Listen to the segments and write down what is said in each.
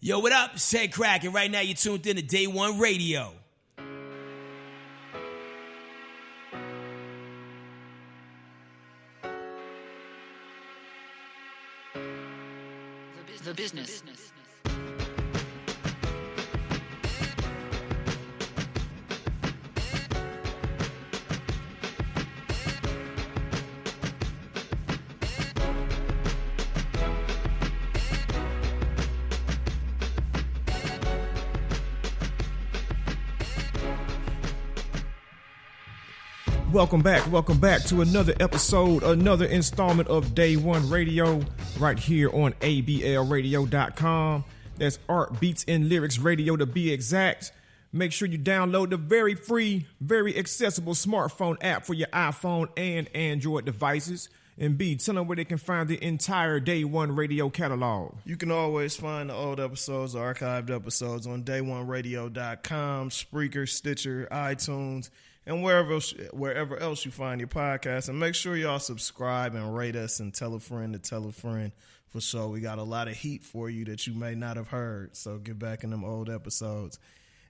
Yo, what up? It's Headkrack, and right now you're tuned in to Day One Radio. The business. Welcome back to another episode, another installment of Day One Radio, right here on ablradio.com. That's Art, Beats, and Lyrics Radio to be exact. Make sure you download the very free, very accessible smartphone app for your iPhone and Android devices. And B, tell them where they can find the entire Day One Radio catalog. You can always find the old episodes, archived episodes on day1radio.com, Spreaker, Stitcher, iTunes, and wherever else you find your podcast. And make sure y'all subscribe and rate us and tell a friend to tell a friend for sure. We got a lot of heat for you that you may not have heard. So get back in them old episodes.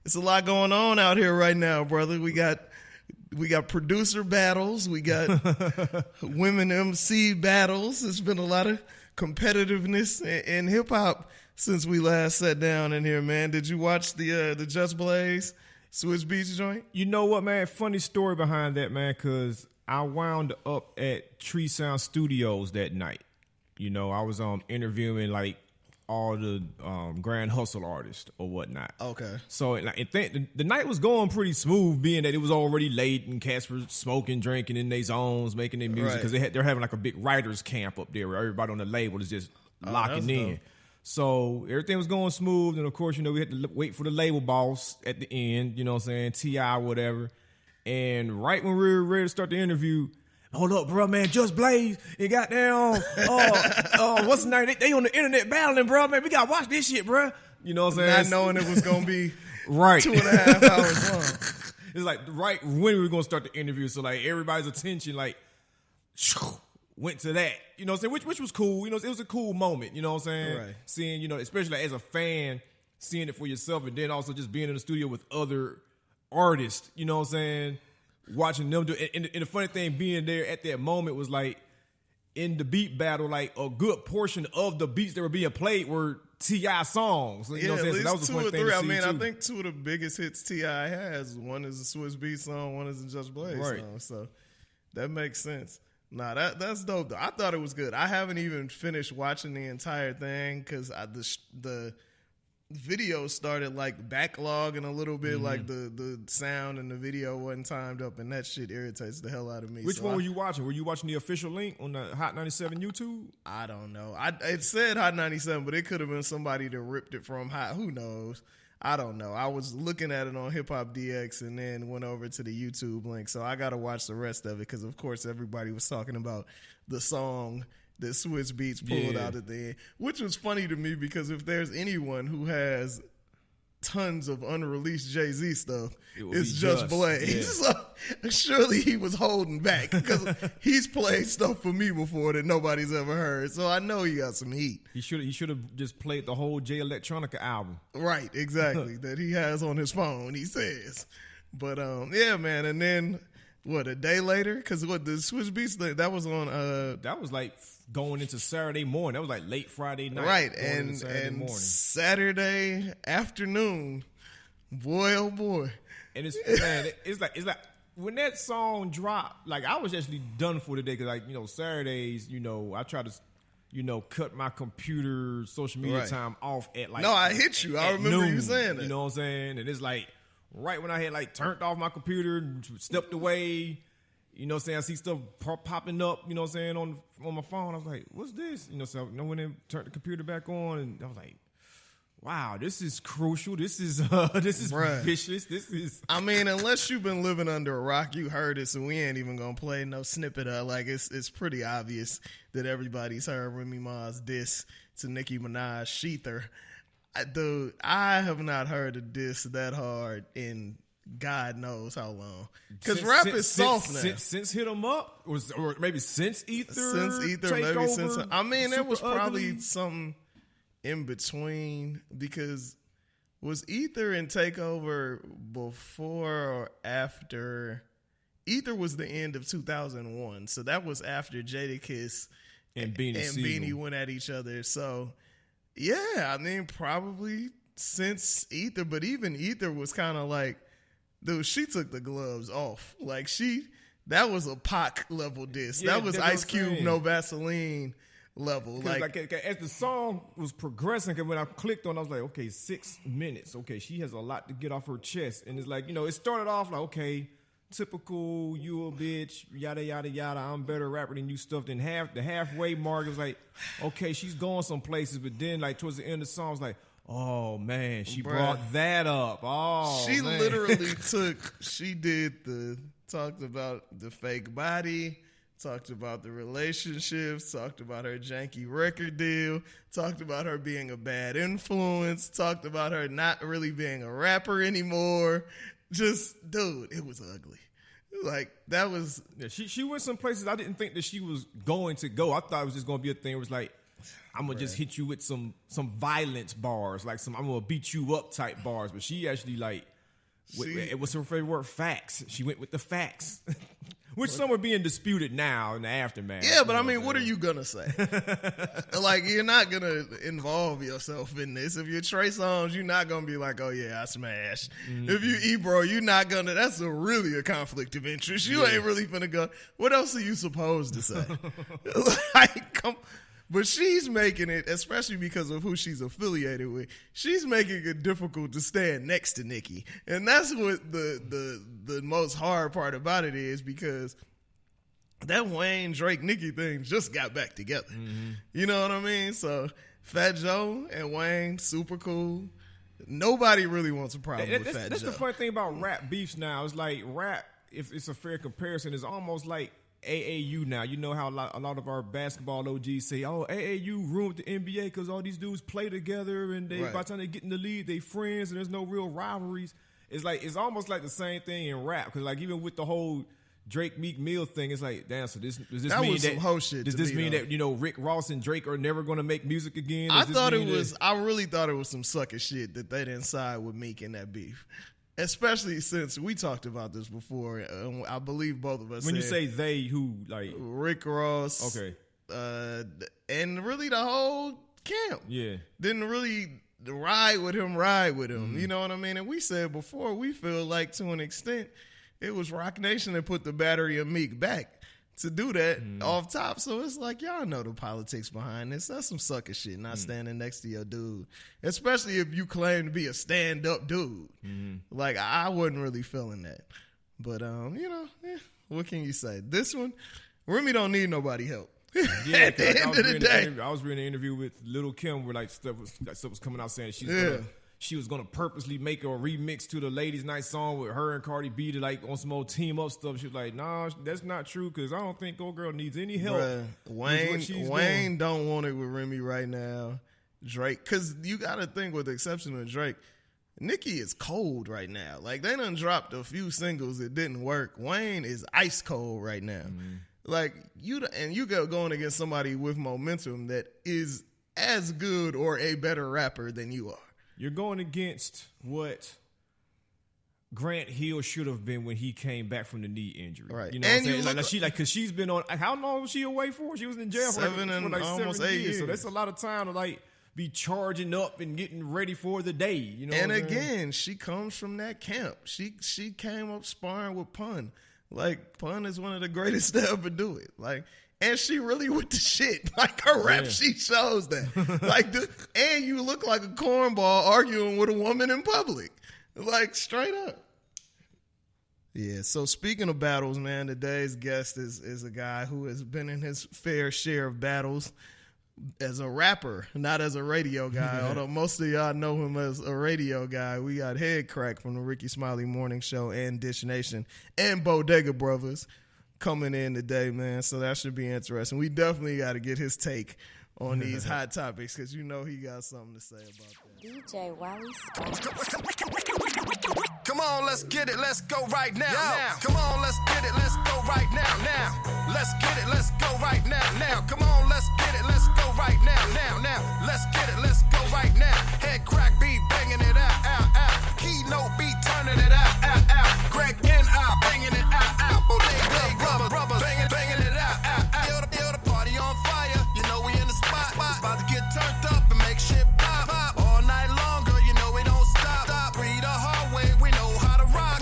It's a lot going on out here right now, brother. We got producer battles. We got women MC battles. There's been a lot of competitiveness in hip hop since we last sat down in here, man. Did you watch the Just Blaze Swizz Beatz joint? You know what, man? Funny story behind that, man, because I wound up at Tree Sound Studios that night. You know, I was interviewing like all the Grand Hustle artists or whatnot. Okay. So the night was going pretty smooth, being that it was already late and cats were smoking, drinking in their zones, making their music, because they're having like a big writers camp up there where everybody on the label is just locking in. Dope. So everything was going smooth, and of course, you know, we had to wait for the label boss at the end, you know what I'm saying, T.I. whatever. And right when we were ready to start the interview, hold up, bro, man, Just Blaze, it got down. What's the name? They on the internet battling, bro, man. We got to watch this shit, bro. You know what I'm saying? Not knowing it was going to be right 2.5 hours long. It's like right when we were going to start the interview. So, like, everybody's attention, like, went to that. You know what I'm saying? Which was cool. You know, it was a cool moment. You know what I'm saying? Right. Seeing, you know, especially like, as a fan, seeing it for yourself, and then also just being in the studio with other artists. You know what I'm saying? Watching them do it. And the funny thing being there at that moment was like in the beat battle, like a good portion of the beats that were being played were T.I. songs. You know what I'm saying? So that was a fun thing to see, I think two of the biggest hits T.I. has, one is a Swizz Beatz song, one is a Just Blaze song. So that makes sense. Nah, that's dope though. I thought it was good. I haven't even finished watching the entire thing because the video started like backlogging a little bit, like the sound and the video wasn't timed up, and that shit irritates the hell out of me. Which one were you watching? Were you watching the official link on the Hot 97 YouTube? I don't know. It said Hot 97, but it could have been somebody that ripped it from Hot. Who knows? I don't know. I was looking at it on Hip Hop DX and then went over to the YouTube link, so I got to watch the rest of it because, of course, everybody was talking about the song that Swizz Beatz pulled out at the end, which was funny to me because if there's anyone who has tons of unreleased Jay-Z stuff, it's Just Blaze. Yeah. So surely he was holding back because he's played stuff for me before that nobody's ever heard. So I know he got some heat. He should have just played the whole Jay Electronica album. Right, exactly. That he has on his phone, he says. But yeah, man, and then what, a day later? Because what, the Swizz Beatz, that was on that was like going into Saturday morning. That was like late Friday night. Right, and Saturday afternoon, boy, oh boy. And it's like when that song dropped, like I was actually done for the day because, like, you know, Saturdays, you know, I try to, you know, cut my computer social media time off at like. No, I hit you. I remember noon, you saying that. You know what I'm saying? And it's like right when I had like turned off my computer and stepped away. You know what I'm saying? I see stuff popping up, you know what I'm saying, on my phone. I was like, what's this? You know, so when they turned the computer back on, and I was like, wow, this is crucial. This is vicious. This is. I mean, unless you've been living under a rock, you heard it, so we ain't even gonna play no snippet of. Like, it's pretty obvious that everybody's heard Remy Ma's diss to Nicki Minaj, Sheether. I have not heard a diss that hard in God knows how long. Because rap is soft now. Since Hit 'Em Up, or maybe since Ether. Since Ether, maybe since. I mean, there was probably something in between, because was Ether and Takeover before or after? Ether was the end of 2001, so that was after Jadakiss and Beanie went at each other. So, yeah, I mean, probably since Ether, but even Ether was kind of like, dude, she took the gloves off. Like, that was a Pac level diss. Yeah, that was Ice Cube, No Vaseline level. Like as the song was progressing, and when I clicked on, I was like, okay, 6 minutes. Okay, she has a lot to get off her chest. And it's like, it started off like, okay, typical, you a bitch, yada, yada, yada, I'm better rapper than you stuff. Then the halfway mark, it was like, okay, she's going some places. But then, like, towards the end of the song, I was like, oh, man, she brought that up. Oh, she man. literally talked about the fake body, talked about the relationships, talked about her janky record deal, talked about her being a bad influence, talked about her not really being a rapper anymore. Just, dude, it was ugly. Like, that was... Yeah, she went some places I didn't think that she was going to go. I thought it was just going to be a thing where it's like, I'm going to just hit you with some violence bars, like I'm going to beat you up type bars. But she actually, like, it was her favorite word, facts. She went with the facts. Which some are being disputed now in the aftermath. Yeah, but I mean, what are you going to say? Like, you're not going to involve yourself in this. If you're Trey Songz, you're not going to be like, oh, yeah, I smashed. Mm-hmm. If you Ebro, you're not going to. That's really a conflict of interest. You ain't really going to go. What else are you supposed to say? Like, come. But she's making it, especially because of who she's affiliated with, she's making it difficult to stand next to Nicki. And that's what the most hard part about it is, because that Wayne, Drake, Nicki thing just got back together. Mm-hmm. You know what I mean? So Fat Joe and Wayne, super cool. Nobody really wants a problem with Fat Joe. That's the funny thing about rap beefs now. It's like rap, if it's a fair comparison, is almost like AAU now. You know how a lot of our basketball OGs say, oh, AAU ruined the NBA because all these dudes play together and by the time they get in the league, they friends and there's no real rivalries. It's almost like the same thing in rap, because like even with the whole Drake Meek Mill thing, it's like, damn, so does this mean that some whole shit? Does this mean that Rick Ross and Drake are never going to make music again? I really thought it was some sucker shit that they didn't side with Meek in that beef. Especially since we talked about this before. I believe both of us When you say they, who? Like Rick Ross. Okay. And really the whole camp. Yeah. Didn't really ride with him. Mm-hmm. You know what I mean? And we said before, we feel like to an extent, it was Rock Nation that put the battery of Meek back to do that off top. So it's like, y'all know the politics behind this. That's some sucker shit, not standing next to your dude. Especially if you claim to be a stand-up dude. Mm-hmm. Like, I wasn't really feeling that. But, what can you say? This one, Remy don't need nobody help. Yeah, at the end of the day. I was reading an interview with Lil' Kim where like stuff was coming out saying she was gonna purposely make a remix to the Ladies Night song with her and Cardi B to like on some old team up stuff. She was like, nah, that's not true, because I don't think old girl needs any help. Wayne don't want it with Remy right now. Drake, because you got to think, with the exception of Drake, Nicki is cold right now. Like, they done dropped a few singles that didn't work. Wayne is ice cold right now. Mm-hmm. Like, you go going against somebody with momentum that is as good or a better rapper than you are. You're going against what Grant Hill should have been when he came back from the knee injury. Right. You know what I'm saying? Because she's been on, how long was she away for? She was in jail for almost 7 years. So that's a lot of time to like be charging up and getting ready for the day. You know. And again, she comes from that camp. She came up sparring with Pun. Like, Pun is one of the greatest to ever do it. Like, and she really with the shit. Like, her rap sheet shows that. Like, and you look like a cornball arguing with a woman in public. Like, straight up. Yeah, so speaking of battles, man, today's guest is a guy who has been in his fair share of battles as a rapper, not as a radio guy, although most of y'all know him as a radio guy. We got Headkrack from the Rickey Smiley Morning Show and Dish Nation and Bodega Brovas coming in today, man, so that should be interesting. We definitely got to get his take on these hot topics because you know he got something to say about that. DJ Wally Come on, let's get it, let's go right now. Come on, let's get it, let's go right now. Let's get it, let's go right now. Come on, let's get it, let's go right now. Let's get it, let's go right now. Headkrack beat banging it out. Keynote beat turning it out. Greg and I banging it out. Bodega Brovas banging it out. Feel the party on fire. You know we in the spot. It's about to get turned up and make shit pop. All night longer, you know we don't stop. Read the hard way, we know how to rock.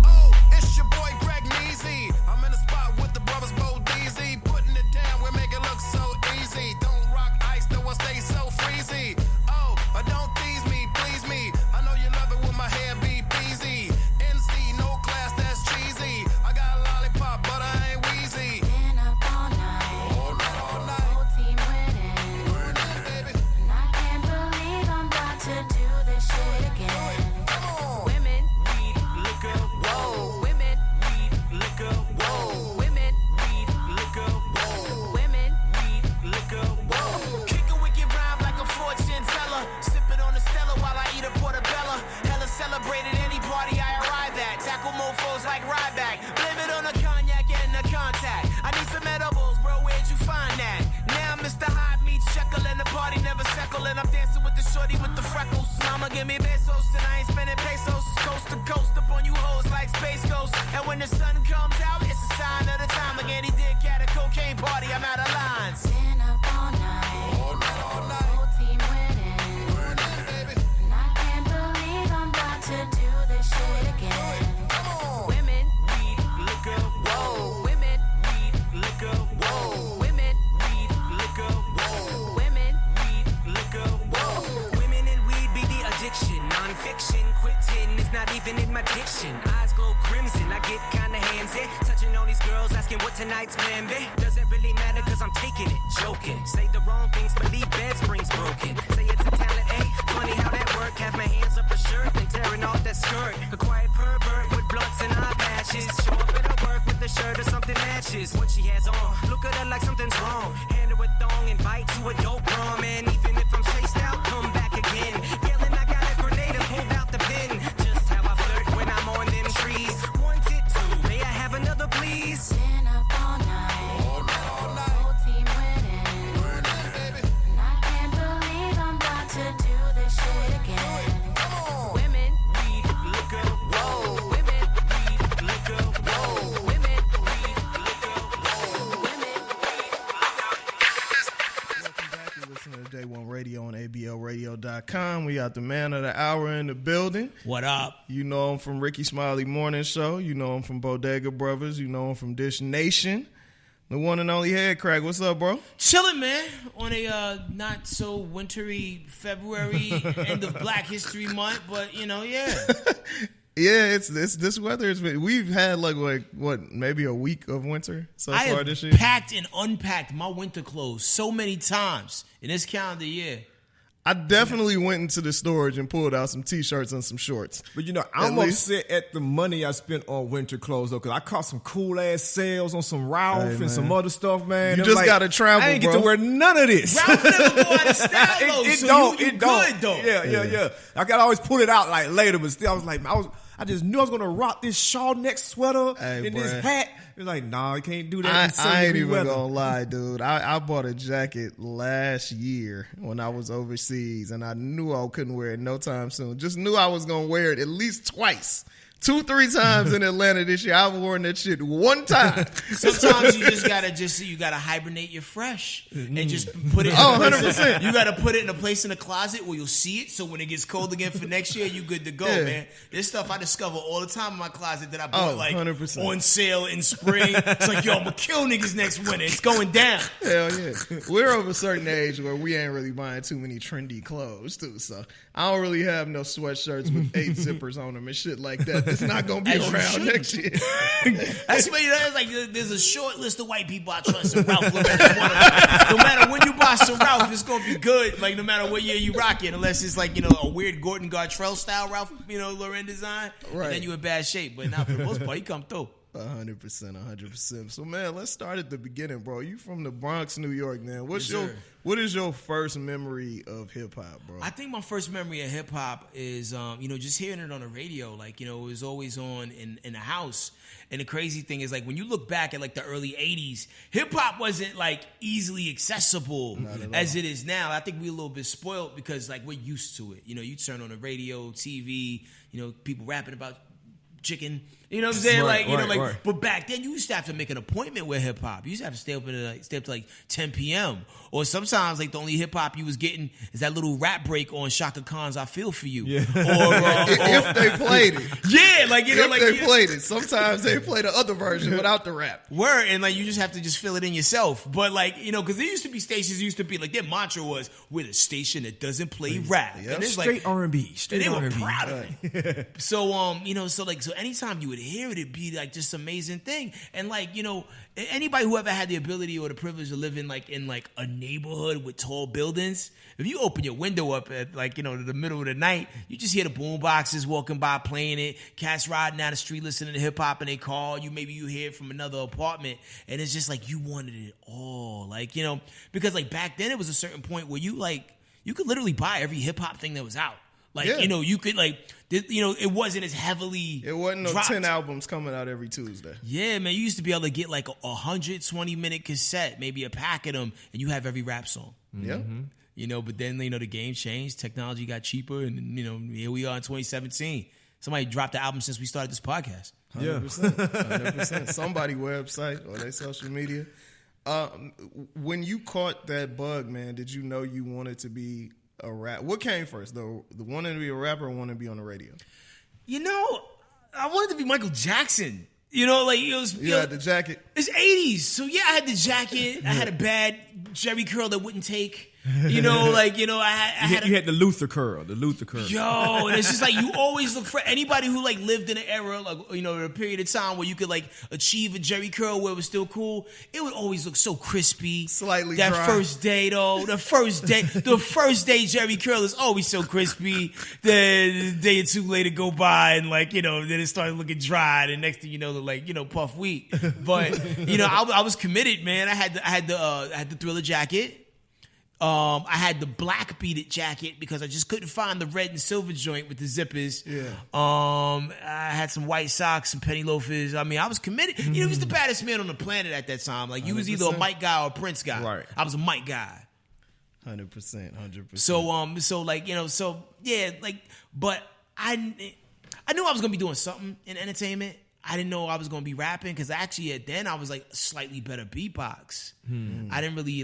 Oh, it's your boy Greg Neasy. I'm in the spot with the brothers Bodega, putting it down. We make it look so easy. Don't rock ice, though I stay so freezy. Oh, don't tease me, please me. I know you love it when my hair be peasy. NC, no class, that's cheesy. I got a lollipop, but I ain't wheezy. Been up all night. All night. Whole team winning. Burning, baby. And I can't believe I'm about to do this shit again. Come on. Women, Weed, liquor, whoa. women, Weed, liquor, whoa. women, Weed, liquor, whoa. women. Weed, liquor, whoa. Kick a wicked rhyme like a fortune teller. Sip it on the Stella while I eat a portobello. Hella celebrated any party I arrive at. Tackle mofos like Ryback. Blame it on the cognac and the contact. I need some edibles, bro. Where'd you find that? Now Mr. Hot meets shekel and the party never settle. And I'm dancing with the shorty with the freckles. Mama give me pesos and I ain't spending pesos. Coast to coast up on you hoes like Space Ghost. And when the sun comes out, it's a sign of the time. Again, he did cat a cocaine party. I'm out of lines. Been up all night. All night. Whole team winning. Burning, baby. And I can't believe I'm about to do this shit again. Come on. Women, Weed, liquor, whoa. women, Weed, liquor, whoa. women, Weed, liquor, whoa. women. Weed, liquor, whoa. Women and weed be the addiction. Non-fiction, quitting is not even in my diction. Eyes glow crimson, I get kinda handsy. Touching on these girls, asking what tonight's plan be. Doesn't really matter cause I'm taking it, joking. Say the wrong things, believe bed springs broken. Say it's a talent, funny how that work. Have my hands up a shirt and tearing off that skirt. A quiet pervert with blunts and eye patches. Show up at her work with a shirt or something matches what she has on. Look at her like something's wrong. Hand her a thong, invite to a dope prom. Man, even if I'm chased out, come back again. Yelling, I got a grenade and pulled out the pin. Just how I flirt when I'm on them trees. Wanted to, may I have another please? Been up all night. All night. Whole team winning. Burning, baby. And I can't believe I'm about to do this shit again. Come on. Women, Weed, liquor, whoa. women, Weed, liquor, whoa. women, Weed, liquor, whoa. women. Welcome back. You're listening to Day One Radio on ABLRadio.com. We got the man of the hour in the building. What up? You know him from Rickey Smiley Morning Show. You know him from Bodega Brovas. You know him from Dish Nation. The one and only Headkrack. What's up, bro? Chilling, man. On a not so wintry February, end of Black History Month, but yeah. Yeah, it's this weather. We've had like what maybe a week of winter so I far have this year. packed and unpacked my winter clothes so many times in this calendar year. I definitely went into the storage and pulled out some t-shirts and some shorts. But I'm upset at the money I spent on winter clothes though, because I caught some cool ass sales on some Ralph Hey, and man. some other stuff, man. You I'm just like, gotta travel, I ain't bro. get to wear none of this. Ralph never go out of style though, It so don't. you It don't. good though. Yeah. I gotta always pull it out like later, but still, I was like, I just knew I was gonna rock this shawl neck sweater Hey, and boy. this hat. It's like, nah, I can't do that. in I ain't 70 even weather. gonna lie, dude. I bought a jacket last year when I was overseas, and I knew I couldn't wear it no time soon. Just knew I was gonna wear it at least twice. 2-3 times in Atlanta this year. I've worn that shit one time. Sometimes you just gotta hibernate your fresh and just put it. Oh, in a place 100%. You gotta put it in a place in the closet where you'll see it. So when it gets cold again for next year, you good to go, Yeah. man. There's stuff I discover all the time in my closet that I bought 100%. on sale in spring. It's like, yo, I'm gonna kill niggas next winter. It's going down. Hell yeah. We're of a certain age where we ain't really buying too many trendy clothes, too. So I don't really have no sweatshirts with 8 zippers on them and shit like that. It's not going to be As you around should. next year. That's what it's like. There's a short list of white people I trust, and Ralph Lauren is one of them. No matter when you buy some Ralph, it's gonna be good. Like no matter what year you rock it, unless it's like a weird Gordon Gartrell style Ralph Lauren design. Right. And then you in bad shape. But not for the most part, he come through. 100%, 100%. So, man, let's start at the beginning, bro. You from the Bronx, New York, man. What is your first memory of hip hop, bro? I think my first memory of hip hop is, just hearing it on the radio. Like, it was always on in the house. And the crazy thing is, like, when you look back at like the early '80s, hip hop wasn't like easily accessible as it is now. I think we're a little bit spoiled because like we're used to it. You turn on the radio, TV, people rapping about chicken. You know what I'm saying? Right. But back then you used to have to make an appointment with hip hop. You used to have to stay up to like 10 p.m. Or sometimes like the only hip hop you was getting is that little rap break on Shaka Khan's "I Feel for You." Yeah. If they played it. Yeah, They played it. Sometimes they play the other version without the rap. Word, and like you just have to just fill it in yourself. But like, because there used to be stations used to be like their mantra was, we're the station that doesn't play rap. Yep. And it's Straight R&B. and Straight they were R&B. proud of it. So so anytime you would hear it, it'd be like just amazing thing. And like, anybody who ever had the ability or the privilege to live in a neighborhood with tall buildings, if you open your window up at the middle of the night, you just hear the boom boxes walking by playing it, cats riding down the street listening to hip hop in their car. Maybe you hear it from another apartment, and it's just like you wanted it all. Because like back then it was a certain point where you could literally buy every hip hop thing that was out. You could it wasn't as heavily. It wasn't no dropped. 10 albums coming out every Tuesday. Yeah, man, you used to be able to get like a 120-minute cassette, maybe a pack of them, and you have every rap song. Yeah. But then the game changed, technology got cheaper, and here we are in 2017. Somebody dropped the album since we started this podcast. 100%. Somebody website or their social media. When you caught that bug, man, did you know you wanted to be a rap? What came first, though? The wanting to be a rapper or wanting to be on the radio? I wanted to be Michael Jackson. It was. You had the jacket. It's 80s, so yeah, I had the jacket. I had a bad Jerry curl that wouldn't take. I had. You had the Luther curl. Yo, and it's just like you always look for anybody who lived in an era a period of time where you could achieve a Jerry curl where it was still cool. It would always look so crispy, slightly that dry. first day though. The first day Jerry curl is always so crispy. Then a day or two later go by and then it started looking dry. And next thing you know, look puff wheat. But I was committed, man. I had the Thriller jacket. I had the black beaded jacket because I just couldn't find the red and silver joint with the zippers. Yeah. I had some white socks, some penny loafers. I mean, I was committed. He was the baddest man on the planet at that time. Like, you was either a Mike guy or a Prince guy. Right. I was a Mike guy. 100%. But I knew I was gonna be doing something in entertainment. I didn't know I was gonna be rapping because actually then I was slightly better beatbox. I didn't really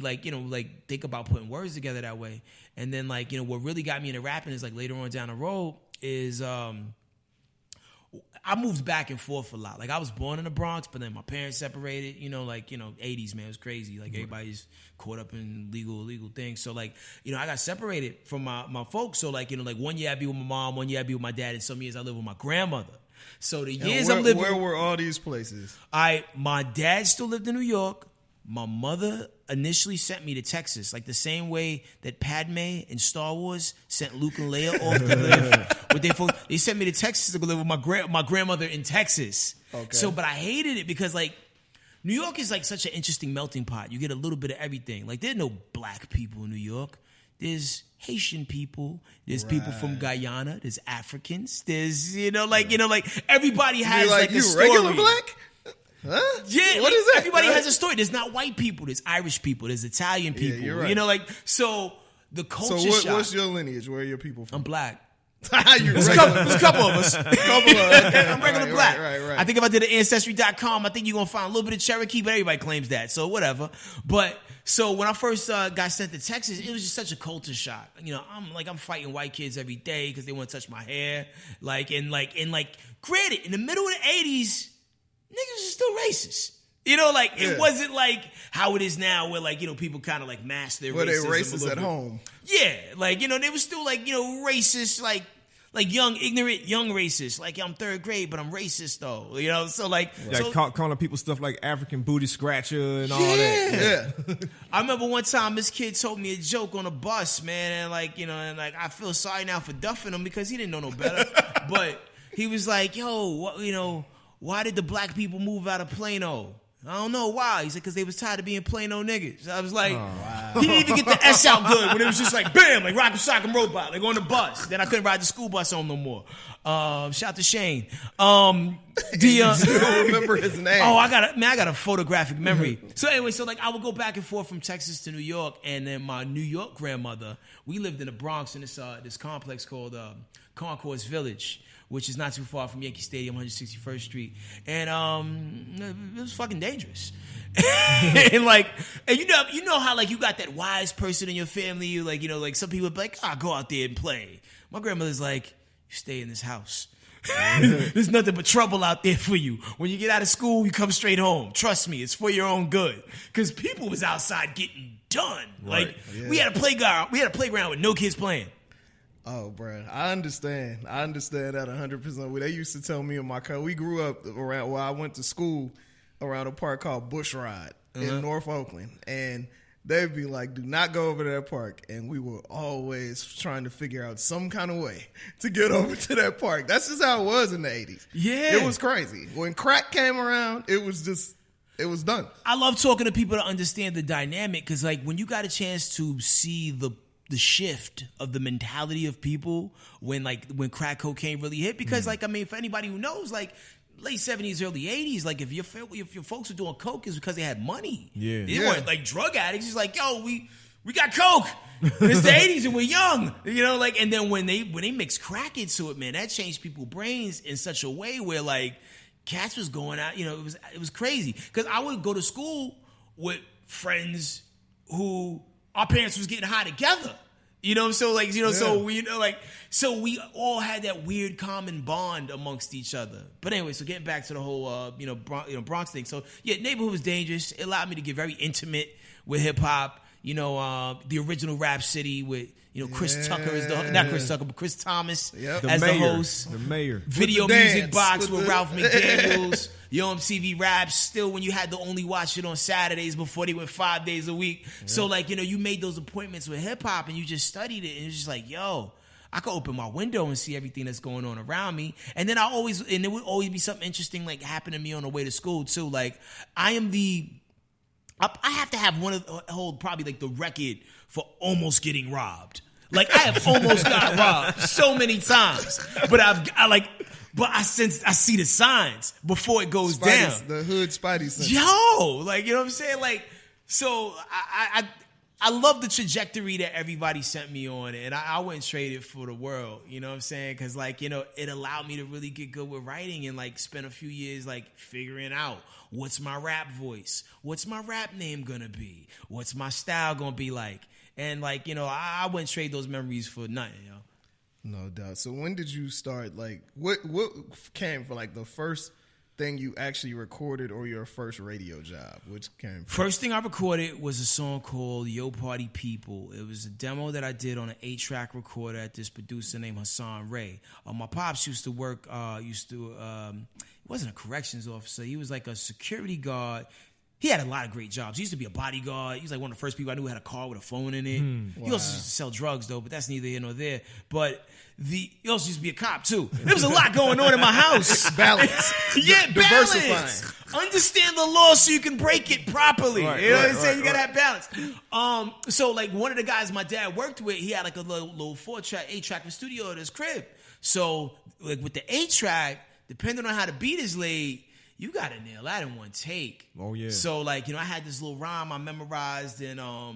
think about putting words together that way. And then what really got me into rapping is later on down the road is I moved back and forth a lot. I was born in the Bronx, but then my parents separated. 80s, man, it was crazy. Everybody's caught up in legal things. So I got separated from my folks. So 1 year I'd be with my mom, 1 year I'd be with my dad, and some years I live with my grandmother. So the years I'm living. Where were all these places? My dad still lived in New York. My mother initially sent me to Texas, the same way that Padme in Star Wars sent Luke and Leia off to live with their folks. They sent me to Texas to go live with my grandmother in Texas. Okay. So, but I hated it because New York is such an interesting melting pot. You get a little bit of everything. There are no black people in New York. There's Haitian people. There's people from Guyana. There's Africans. There's everybody has a you story. Regular black? Huh? Yeah, what is that? Everybody has a story. There's not white people. There's Irish people. There's Italian people. You're right. So the culture shock. So what's your lineage? Where are your people from? I'm black. There's a couple of us. I'm regular black. Right. I think if I did an Ancestry.com, I think you're going to find a little bit of Cherokee, but everybody claims that. So whatever. But so when I first got sent to Texas, it was just such a culture shock. I'm fighting white kids every day because they want to touch my hair. Granted, in the middle of the 80s, niggas are still racist. It wasn't how it is now where people kind of mask their racism. Were they racist a little at bit. home? Yeah, they were still racist, young, ignorant, young racist. I'm third grade, but I'm racist though. Calling people stuff like African booty scratcher and all that. Yeah. I remember one time this kid told me a joke on a bus, man, and I feel sorry now for duffing him because he didn't know no better. But he was like, yo, why did the black people move out of Plano? I don't know why. He said, because they was tired of being Plano niggas. I was like, he didn't even get the S out good when it was just like, bam, like Rock 'em Sock 'em Robot, like on the bus. Then I couldn't ride the school bus home no more. Shout out to Shane. You don't remember his name. Oh, I got a photographic memory. So anyway, so like I would go back and forth from Texas to New York, and then my New York grandmother, we lived in the Bronx in this complex called Concourse Village, which is not too far from Yankee Stadium, 161st Street, and it was fucking dangerous. and you know how like you got that wise person in your family, like like some people be like, go out there and play. My grandmother's like, you stay in this house. There's nothing but trouble out there for you. When you get out of school, you come straight home. Trust me, it's for your own good. Because people was outside getting done. Right. Like we had a playground. We had a playground with no kids playing. Oh, bro, I understand. I understand that 100%. They used to tell me and my cousin, we grew up around where I went to school around a park called Bushrod in North Oakland. And they'd be like, do not go over to that park. And we were always trying to figure out some kind of way to get over to that park. That's just how it was in the 80s. Yeah. It was crazy. When crack came around, it was done. I love talking to people to understand the dynamic because, like, when you got a chance to see the shift of the mentality of people when crack cocaine really hit, because like I mean, for anybody who knows, like late 70s, early 80s, like if your folks were doing coke, is because they had money. Yeah. They weren't like drug addicts. It's like, yo, we got coke. It's the 80s and we're young, like, and then when they mix crack into it, man, that changed people's brains in such a way where like cats was going out, it was crazy. Because I would go to school with friends who our parents was getting high together, so like, so we all had that weird common bond amongst each other. But anyway, so getting back to the whole, Bronx thing. So yeah, neighborhood was dangerous. It allowed me to get very intimate with hip hop. The original Rap City with, Chris Tucker is not Chris Tucker, but Chris Thomas as the host. The mayor. Video With the Music dance. Box With with the- Ralph McDaniels. MTV Raps, still when you had to only watch it on Saturdays before they went 5 days a week. So like, you made those appointments with hip hop and you just studied it and it's just like, yo, I could open my window and see everything that's going on around me. And then there would always be something interesting like happen to me on the way to school too. Like I have to have hold probably like the record for almost getting robbed. Like I have almost got robbed so many times, but I see the signs before it goes down. The hood Spidey sense. Yo, like, you know what I'm saying? Like, so I love the trajectory that everybody sent me on, and I wouldn't trade it for the world. You know what I'm saying? Because, like, it allowed me to really get good with writing and, like, spend a few years, like, figuring out what's my rap voice? What's my rap name going to be? What's my style going to be like? And, like, I wouldn't trade those memories for nothing, yo. No doubt. So when did you start, like, what came for, like, the first thing you actually recorded or your first radio job? Which came from? First thing I recorded was a song called Yo Party People. It was a demo that I did on an 8-track recorder at this producer named Hassan Ray. My pops used to work, he wasn't a corrections officer. He was like a security guard. He had a lot of great jobs. He used to be a bodyguard. He was like one of the first people I knew who had a car with a phone in it. He also used to sell drugs, though, but that's neither here nor there. But he also used to be a cop, too. There was a lot going on in my house. Balance. Yeah, Diversifying. balance. Understand the law so you can break it properly. Right, you know what I'm right, saying? right, You gotta have balance. So, like, one of the guys my dad worked with, he had like a little 8-track in studio at his crib. So, like, with the 8-track, depending on how the beat is laid, you gotta nail that in one take. Oh, yeah. So, like, I had this little rhyme I memorized, and I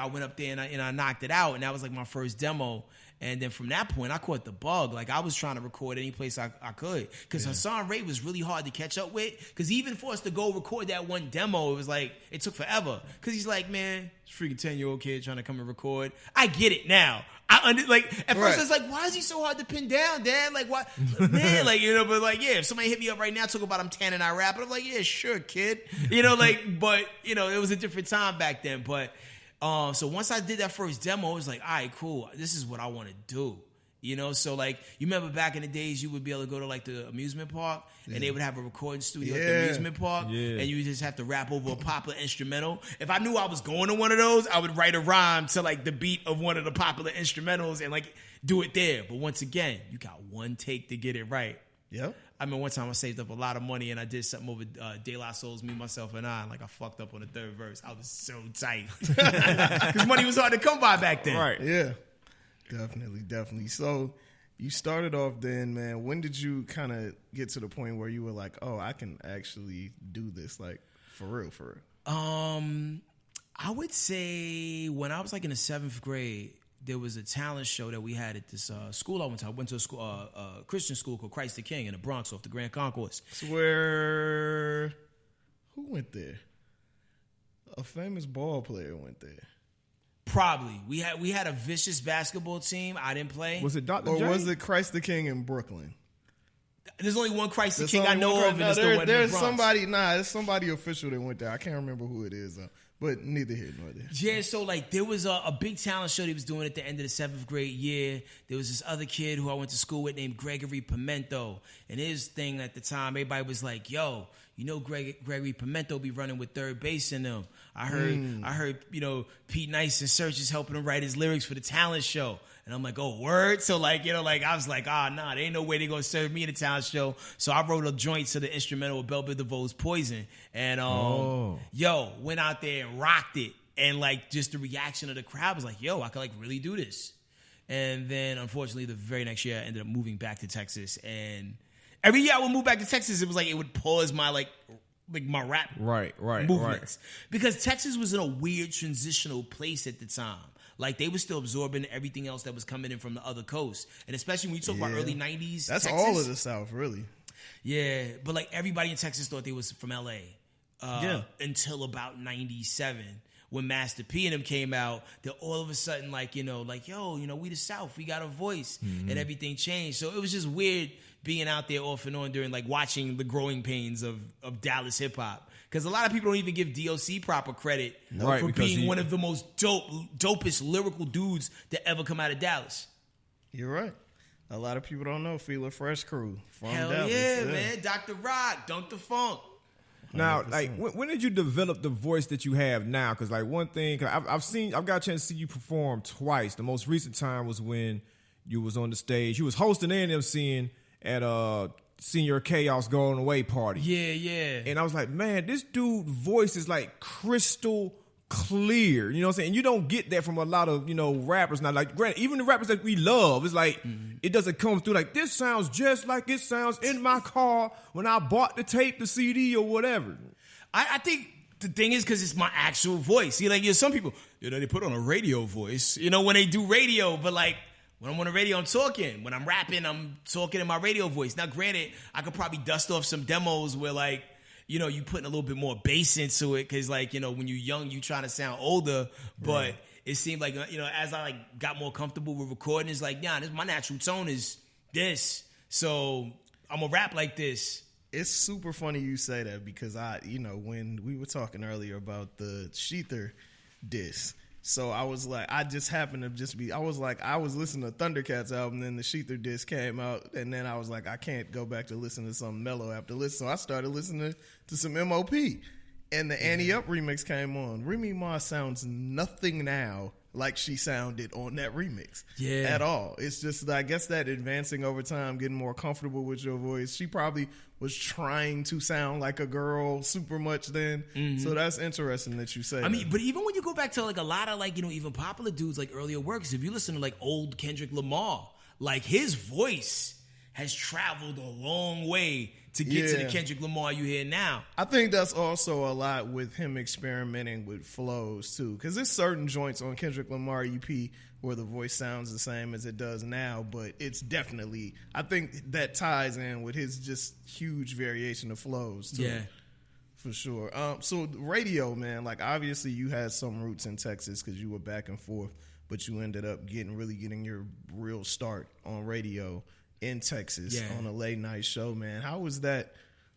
went up there and I knocked it out, and that was like my first demo. And then from that point, I caught the bug. Like, I was trying to record any place I could. Because Hassan Ray was really hard to catch up with. Because even for us to go record that one demo, it was like, it took forever. Because he's like, man, this freaking 10-year-old kid trying to come and record. I get it now. At first, it's like, why is he so hard to pin down, Dad? Like, why? Man, like, but like, yeah, if somebody hit me up right now, talk about I'm tanning, I rap, I'm like, yeah, sure, kid. But, it was a different time back then. But, so once I did that first demo, it was like, all right, cool. This is what I want to do. So like, you remember back in the days, you would be able to go to like the amusement park and they would have a recording studio at the amusement park and you would just have to rap over a popular instrumental. If I knew I was going to one of those, I would write a rhyme to like the beat of one of the popular instrumentals and like do it there. But once again, you got one take to get it right. Yep. I mean, one time I saved up a lot of money and I did something over De La Soul's Me, Myself, and I. And like I fucked up on the third verse. I was so tight. Because money was hard to come by back then. Right. Yeah. Definitely. So you started off then, man. When did you kind of get to the point where you were like, oh, I can actually do this, like, for real? I would say when I was like in the 7th grade, there was a talent show that we had at this school I went to. I went to a school, Christian school called Christ the King in the Bronx off the Grand Concourse. It's where, who went there? A famous ball player went there. Probably. We had a vicious basketball team. I didn't play. Was it Dr. Or J? was it Christ the King in Brooklyn? There's only one Christ the There's King I only know one of, and it's the one in the there's Bronx. there's somebody official that went there. I can't remember who it is, though. But neither here nor there. Yeah, so like there was a big talent show he was doing at the end of the 7th grade year. There was this other kid who I went to school with named Gregory Pimento. And his thing at the time, everybody was like, yo, you know Gregory Pimento be running with third base in them. I heard, you know, Pete Nice and Search is helping him write his lyrics for the talent show. And I'm like, oh, word? So, like, you know, like, I was like, nah, there ain't no way they gonna serve me in the talent show. So I wrote a joint to the instrumental of Bell Biv DeVoe's Poison. And, went out there and rocked it. And, like, just the reaction of the crowd was like, yo, I could, like, really do this. And then, unfortunately, the very next year, I ended up moving back to Texas. And every year I would move back to Texas, it was like, it would pause my, like my rap movements. Because Texas was in a weird transitional place at the time. Like, they were still absorbing everything else that was coming in from the other coast. And especially when you talk about early 90s That's Texas, all of the South, really. Yeah, but, like, everybody in Texas thought they was from L.A. Until about 97. When Master P and them came out, that all of a sudden, like, you know, like, yo, you know, we the South, we got a voice, and everything changed. So it was just weird being out there off and on during, like, watching the growing pains of Dallas hip-hop. Because a lot of people don't even give DOC proper credit for being one of the most dopest lyrical dudes to ever come out of Dallas. You're right. A lot of people don't know Feel It Fresh crew from Hell Dallas. yeah, man. Dr. Rock, Dunk the Funk. Now, like, when did you develop the voice that you have now? Because, like, one thing, cause I've got a chance to see you perform twice. The most recent time was when you was on the stage. You was hosting and emceeing at Senior Chaos Going Away party. Yeah. And I was like, man, this dude's voice is like crystal clear. You know what I'm saying? And you don't get that from a lot of, you know, rappers now. Like, granted, even the rappers that we love, it's like, it doesn't come through like, this sounds just like it sounds in my car when I bought the tape, the CD, or whatever. I think the thing is because it's my actual voice. See, like, some people, you know, they put on a radio voice, you know, when they do radio, but, like, when I'm on the radio, I'm talking. When I'm rapping, I'm talking in my radio voice. Now, granted, I could probably dust off some demos where, like, you know, you putting a little bit more bass into it because, like, you know, when you're young, you trying to sound older. But it seemed like, you know, as I, like, got more comfortable with recording, it's like, nah, my natural tone is this. So I'm going to rap like this. It's super funny you say that because when we were talking earlier about the Sheether diss, so I was like, I was listening to Thundercats album, then the Sheether disc came out, and then I was like, I can't go back to listen to something mellow after this, so I started listening to some MOP, and the Annie Up remix came on. Remy Ma sounds nothing now like she sounded on that remix at all. It's just, I guess, that advancing over time, getting more comfortable with your voice. She probably was trying to sound like a girl super much then. So that's interesting that you say I that. mean, but even when you go back to, like, a lot of, like, you know, even popular dudes, like, earlier works, if you listen to, like, old Kendrick Lamar, like, his voice has traveled a long way to get to the Kendrick Lamar you hear now. I think that's also a lot with him experimenting with flows too, because there's certain joints on Kendrick Lamar EP where the voice sounds the same as it does now, but it's definitely, I think that ties in with his just huge variation of flows too. Yeah. For sure. So radio, man, like, obviously you had some roots in Texas because you were back and forth, but you ended up getting your real start on radio in Texas on a late night show, man. How was that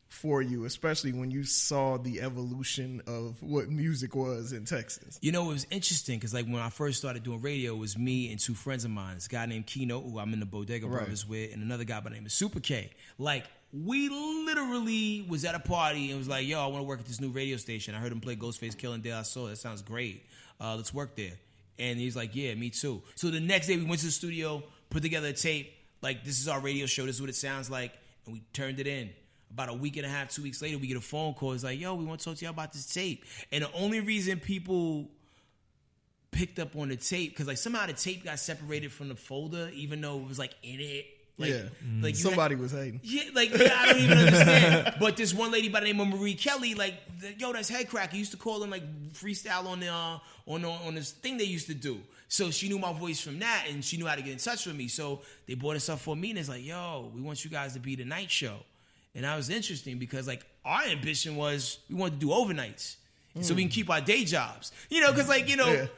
for you, especially when you saw the evolution of what music was in Texas? You know, it was interesting because, like, when I first started doing radio, it was me and two friends of mine. This guy named Keno, who I'm in the Bodega Brovas with, and another guy by the name of Super K. Like, we literally was at a party and was like, yo, I want to work at this new radio station. I heard him play Ghostface Killah and De La Soul. That sounds great. Let's work there. And he's like, yeah, me too. So the next day we went to the studio, put together a tape. Like, this is our radio show. This is what it sounds like. and we turned it in. About a week and a half, 2 weeks later, we get a phone call. It's like, yo, we want to talk to you about this tape. And the only reason people picked up on the tape, because like somehow the tape got separated from the folder, even though it was like in it. Like, like somebody was hating. Yeah, I don't even understand. But this one lady by the name of Marie Kelly, like, yo, that's Headkrack. He used to call him like freestyle on this thing they used to do. So she knew my voice from that, and she knew how to get in touch with me. So they brought us up for a meeting. It's like, yo, we want you guys to be the night show. And that was interesting because like our ambition was we wanted to do overnights so we can keep our day jobs. You know, because like, you know,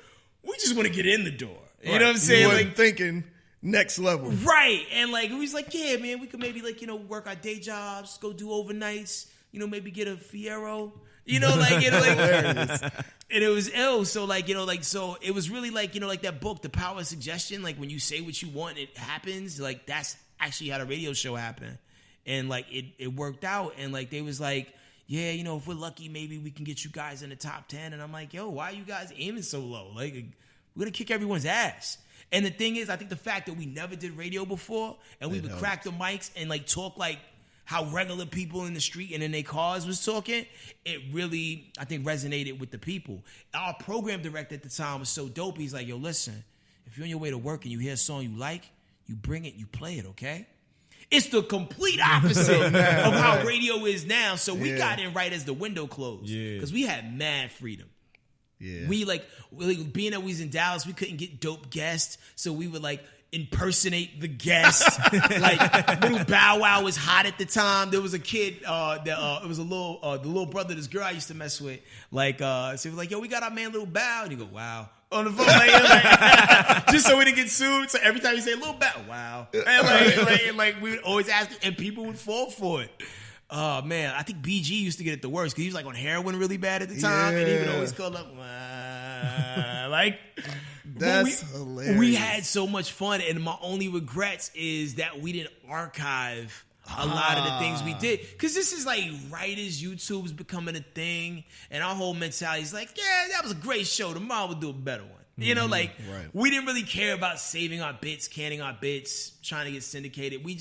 we just want to get in the door. You know what I'm saying? You wasn't like thinking next level. Right. And like, we was like, yeah, man, we could maybe like, you know, work our day jobs, go do overnights, you know, maybe get a Fiero, you know, like, you know, like, and it was ill. So like, you know, like, so it was really like, you know, like that book, The Power of Suggestion, like when you say what you want, it happens. Like that's actually how the radio show happened. And like, it worked out. And like, they was like, yeah, you know, if we're lucky, maybe we can get you guys in the top 10. And I'm like, yo, why are you guys aiming so low? Like, we're going to kick everyone's ass. And the thing is, I think the fact that we never did radio before and we would crack the mics and like talk like how regular people in the street and in their cars was talking, it really, I think, resonated with the people. Our program director at the time was so dope. He's like, yo, listen, if you're on your way to work and you hear a song you like, you bring it, you play it, okay? It's the complete opposite of how radio is now. So we got in right as the window closed because we had mad freedom. Yeah. We being that we was in Dallas, we couldn't get dope guests, so we would like impersonate the guest. Like little Bow Wow was hot at the time. There was a kid it was a little the little brother of this girl I used to mess with. Like so he was like, yo, we got our man Little Bow, and you go, wow. On the phone, like, just so we didn't get sued. So every time you say Little Bow, wow, and like we would always ask, and people would fall for it. Oh man, I think BG used to get it the worst because he was like on heroin really bad at the time, and he would always call up, like that's hilarious. We had so much fun, and my only regrets is that we didn't archive a lot of the things we did, because this is like right as YouTube's becoming a thing, and our whole mentality is like, yeah, that was a great show. Tomorrow we'll do a better one. You know, like we didn't really care about saving our bits, canning our bits, trying to get syndicated. We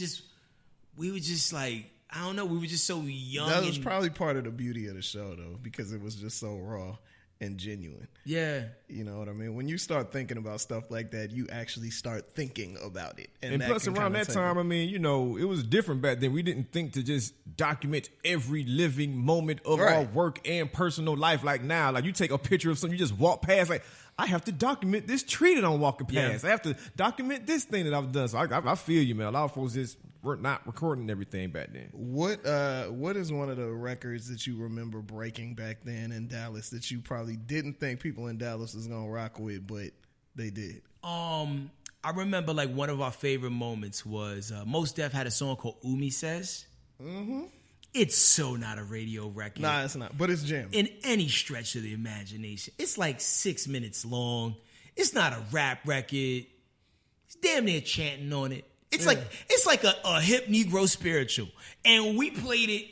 were just like, I don't know. We were just so young. That was probably part of the beauty of the show, though, because it was just so raw and genuine. Yeah. You know what I mean? When you start thinking about stuff like that, you actually start thinking about it. And plus, around that time, I mean, you know, it was different back then. We didn't think to just document every living moment of our work and personal life like now. Like, you take a picture of something, you just walk past, like, I have to document this tree that I'm walking past. I have to document this thing that I've done. So I feel you, man. A lot of folks just were not recording everything back then. What is one of the records that you remember breaking back then in Dallas that you probably didn't think people in Dallas was gonna rock with, but they did? I remember like one of our favorite moments was Mos Def had a song called Umi Says. Mm-hmm. It's so not a radio record. Nah, it's not. But it's jam. In any stretch of the imagination. It's like 6 minutes long. It's not a rap record. It's damn near chanting on it. It's like a hip Negro spiritual. And we played it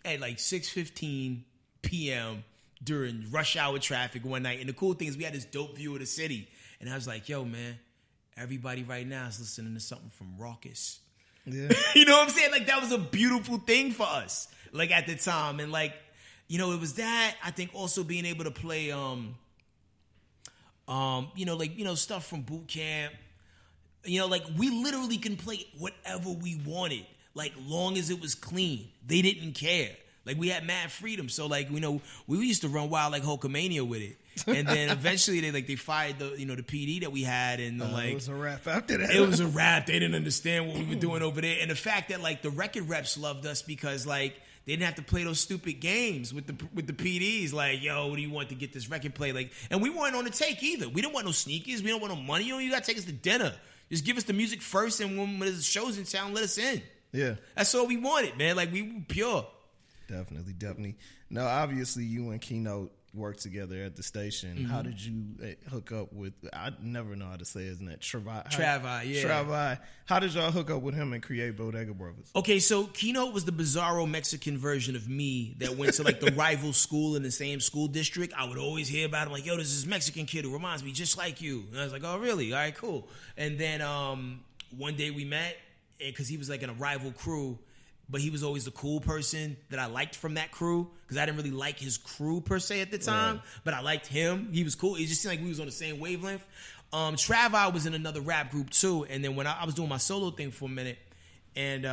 at like 6:15 p.m. during rush hour traffic one night. And the cool thing is we had this dope view of the city. And I was like, yo, man, everybody right now is listening to something from Raucous. Yeah. You know what I'm saying? Like, that was a beautiful thing for us, like, at the time. And, like, you know, it was that. I think also being able to play, you know, like, you know, stuff from boot camp. You know, like, we literally can play whatever we wanted, like, long as it was clean. They didn't care. Like, we had mad freedom. So, like, you know, we used to run wild like Hulkamania with it. And then eventually they fired the PD that we had, and like it was a rap after that. It was a rap. They didn't understand what we were doing over there, and the fact that like the record reps loved us because like they didn't have to play those stupid games with the PDs. Like, yo, what do you want to get this record play? Like, and we weren't on the take either. We didn't want no sneakers. We don't want no money. You got to take us to dinner. Just give us the music first, and when there's shows in town, let us in. Yeah, that's all we wanted, man. Like, we were pure. Definitely. Now, obviously, you and Keynote worked together at the station. Mm-hmm. How did you hook up with? I never know how to say his name. Travi. How did y'all hook up with him and create Bodega Brovas? Okay, so Keynote was the bizarro Mexican version of me that went to like the rival school in the same school district. I would always hear about him, like, yo, there's this Mexican kid who reminds me just like you. And I was like, oh, really? All right, cool. And then one day we met because he was like in a rival crew. but he was always the cool person that I liked from that crew because I didn't really like his crew per se at the time, but I liked him. He was cool. It just seemed like we was on the same wavelength. Travi was in another rap group too, and then when I was doing my solo thing for a minute, and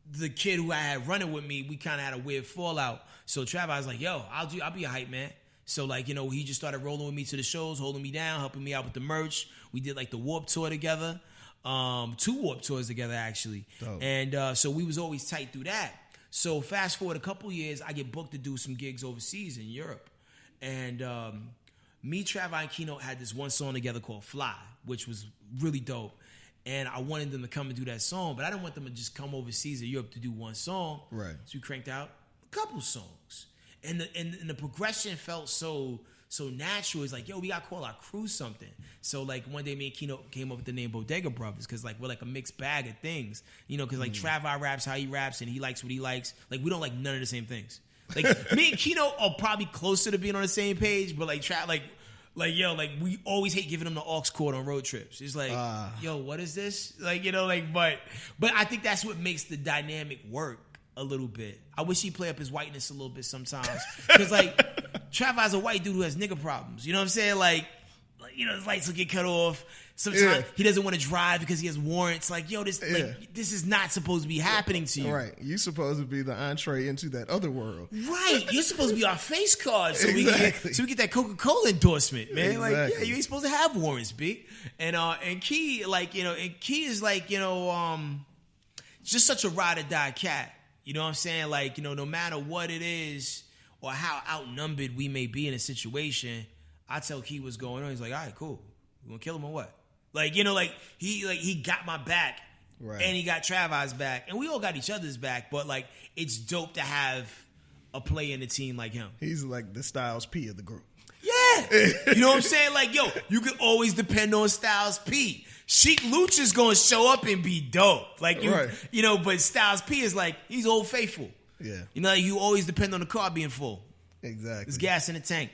the kid who I had running with me, we kind of had a weird fallout. So Travi was like, "Yo, I'll be a hype man." So like, you know, he just started rolling with me to the shows, holding me down, helping me out with the merch. We did like the Warp Tour together, 2 Warp Tours together actually, and so we was always tight through that. So fast forward a couple years, I get booked to do some gigs overseas in Europe, and me, Travi, and Keynote had this one song together called Fly, which was really dope. And I wanted them to come and do that song, but I didn't want them to just come overseas to Europe to do one song. Right. So we cranked out a couple songs. And the progression felt so natural. It's like, yo, we got to call our crew something. So like one day me and Keynote came up with the name Bodega Brovas because like we're like a mixed bag of things. You know, because like Travi raps how he raps and he likes what he likes. Like we don't like none of the same things. Like me and Keynote are probably closer to being on the same page, but like yo, like we always hate giving them the aux cord on road trips. It's like, yo, what is this? Like, you know, like, but I think that's what makes the dynamic work a little bit. I wish he'd play up his whiteness a little bit sometimes. Because like, Travi's a white dude who has nigga problems. You know what I'm saying? Like you know, his lights will get cut off. Sometimes he doesn't want to drive because he has warrants. Like, yo, this is not supposed to be happening to you. Right. You're supposed to be the entree into that other world. Right. You're supposed to be our face card so we get that Coca-Cola endorsement, man. Exactly. Like, yeah, you ain't supposed to have warrants, B. And Key, like, you know, and Key is like, you know, just such a ride or die cat. You know what I'm saying? Like, you know, no matter what it is or how outnumbered we may be in a situation, I tell Key what's going on. He's like, all right, cool. You gonna kill him or what? Like, you know, like he got my back, right, and he got Travi's back, and we all got each other's back. But like, it's dope to have a player in the team like him. He's like the Styles P of the group. Yeah, you know what I'm saying? Like, yo, you can always depend on Styles P. Sheik Lucha's gonna show up and be dope, like you know. But Styles P is like, he's Old Faithful. Yeah, you know, like, you always depend on the car being full. Exactly. There's gas in the tank.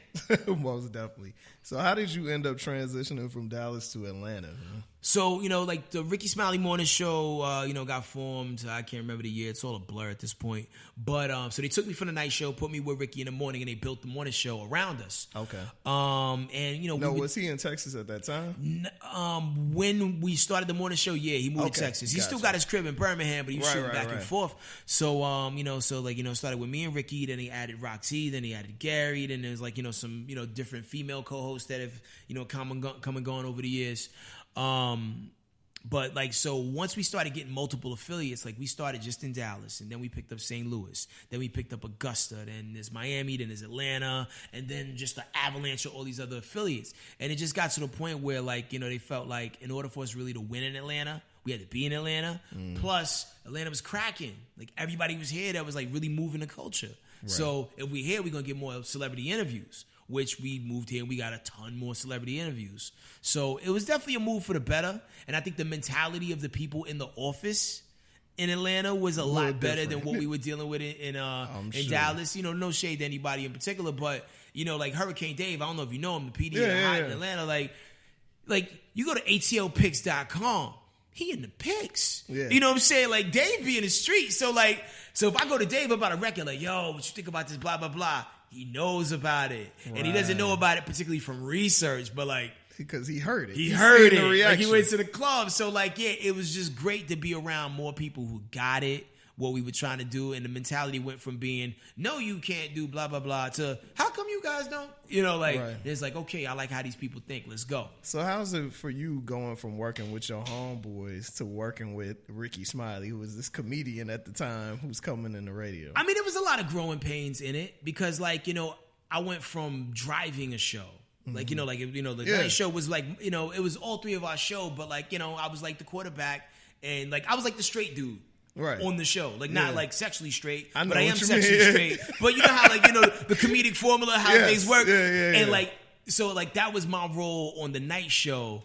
Most definitely. So how did you end up transitioning from Dallas to Atlanta? Huh? So, you know, like the Rickey Smiley Morning Show, you know, got formed. I can't remember the year. It's all a blur at this point. But so they took me from the night show, put me with Ricky in the morning, and they built the morning show around us. Okay. And, you know. Was he in Texas at that time? When we started the morning show, yeah, he moved to Texas. He still got his crib in Birmingham, but he was shooting back and forth. So, you know, so like, you know, started with me and Ricky, then he added Roxy, then he added Gary, then there's like, you know, some, you know, different female co-hosts that have, you know, come and gone over the years. But like, so once we started getting multiple affiliates, like we started just in Dallas, and then we picked up St. Louis, then we picked up Augusta, then there's Miami, then there's Atlanta, and then just the avalanche of all these other affiliates. And it just got to the point where, like, you know, they felt like in order for us really to win in Atlanta, we had to be in Atlanta. Plus, Atlanta was cracking. Like, everybody was here that was like really moving the culture. Right. So if we're here, we're gonna get more celebrity interviews, which we moved here and we got a ton more celebrity interviews. So it was definitely a move for the better. And I think the mentality of the people in the office in Atlanta was a lot better than what we were dealing with in Dallas. You know, no shade to anybody in particular, but, you know, like Hurricane Dave, I don't know if you know him, the PD in Atlanta. Like you go to atlpicks.com. He in the pics. Yeah. You know what I'm saying? Like, Dave be in the street. So if I go to Dave about a record, like, yo, what you think about this, blah, blah, blah, he knows about it. Right. And he doesn't know about it particularly from research, but like, because he heard it. He heard it. Like, he went to the club. So like, yeah, it was just great to be around more people who got it, what we were trying to do. And the mentality went from being, no, you can't do blah, blah, blah, to how come you guys don't? You know, like, it's like, okay, I like how these people think. Let's go. So how's it for you going from working with your homeboys to working with Ricky Smiley, who was this comedian at the time who's coming in the radio? I mean, there was a lot of growing pains in it because, like, you know, I went from driving a show. Like, you know, like, you know, the night show was like, you know, it was all three of our show, but like, you know, I was like the quarterback and like, I was like the straight dude. Right. On the show. Like, not like sexually straight, but I am sexually straight. But you know how, like, you know, the comedic formula, how things work. And like, so like that was my role on the night show,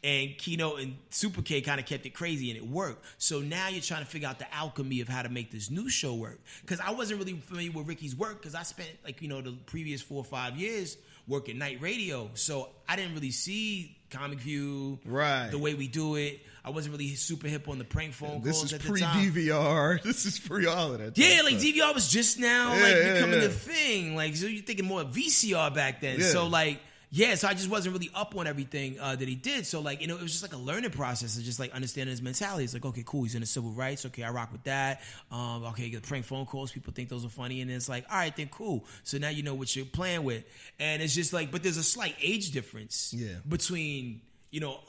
and Keynote and Super K kind of kept it crazy and it worked. So now you're trying to figure out the alchemy of how to make this new show work. Because I wasn't really familiar with Ricky's work because I spent, like, you know, the previous 4 or 5 years working night radio. So I didn't really see Comic View, the way we do it. I wasn't really super hip on the prank phone This calls is at the time. pre-DVR. This is pre all of that. Yeah, type like stuff. DVR was just now becoming a thing. Like, so you're thinking more VCR back then. Yeah. So like, yeah, so I just wasn't really up on everything that he did. So like, it was just like a learning process of just like understanding his mentality. It's like, okay, cool, he's into civil rights. Okay, I rock with that. Okay, you get prank phone calls. People think those are funny, and it's like, all right, then cool. So now you know what you're playing with, and it's just like, but there's a slight age difference between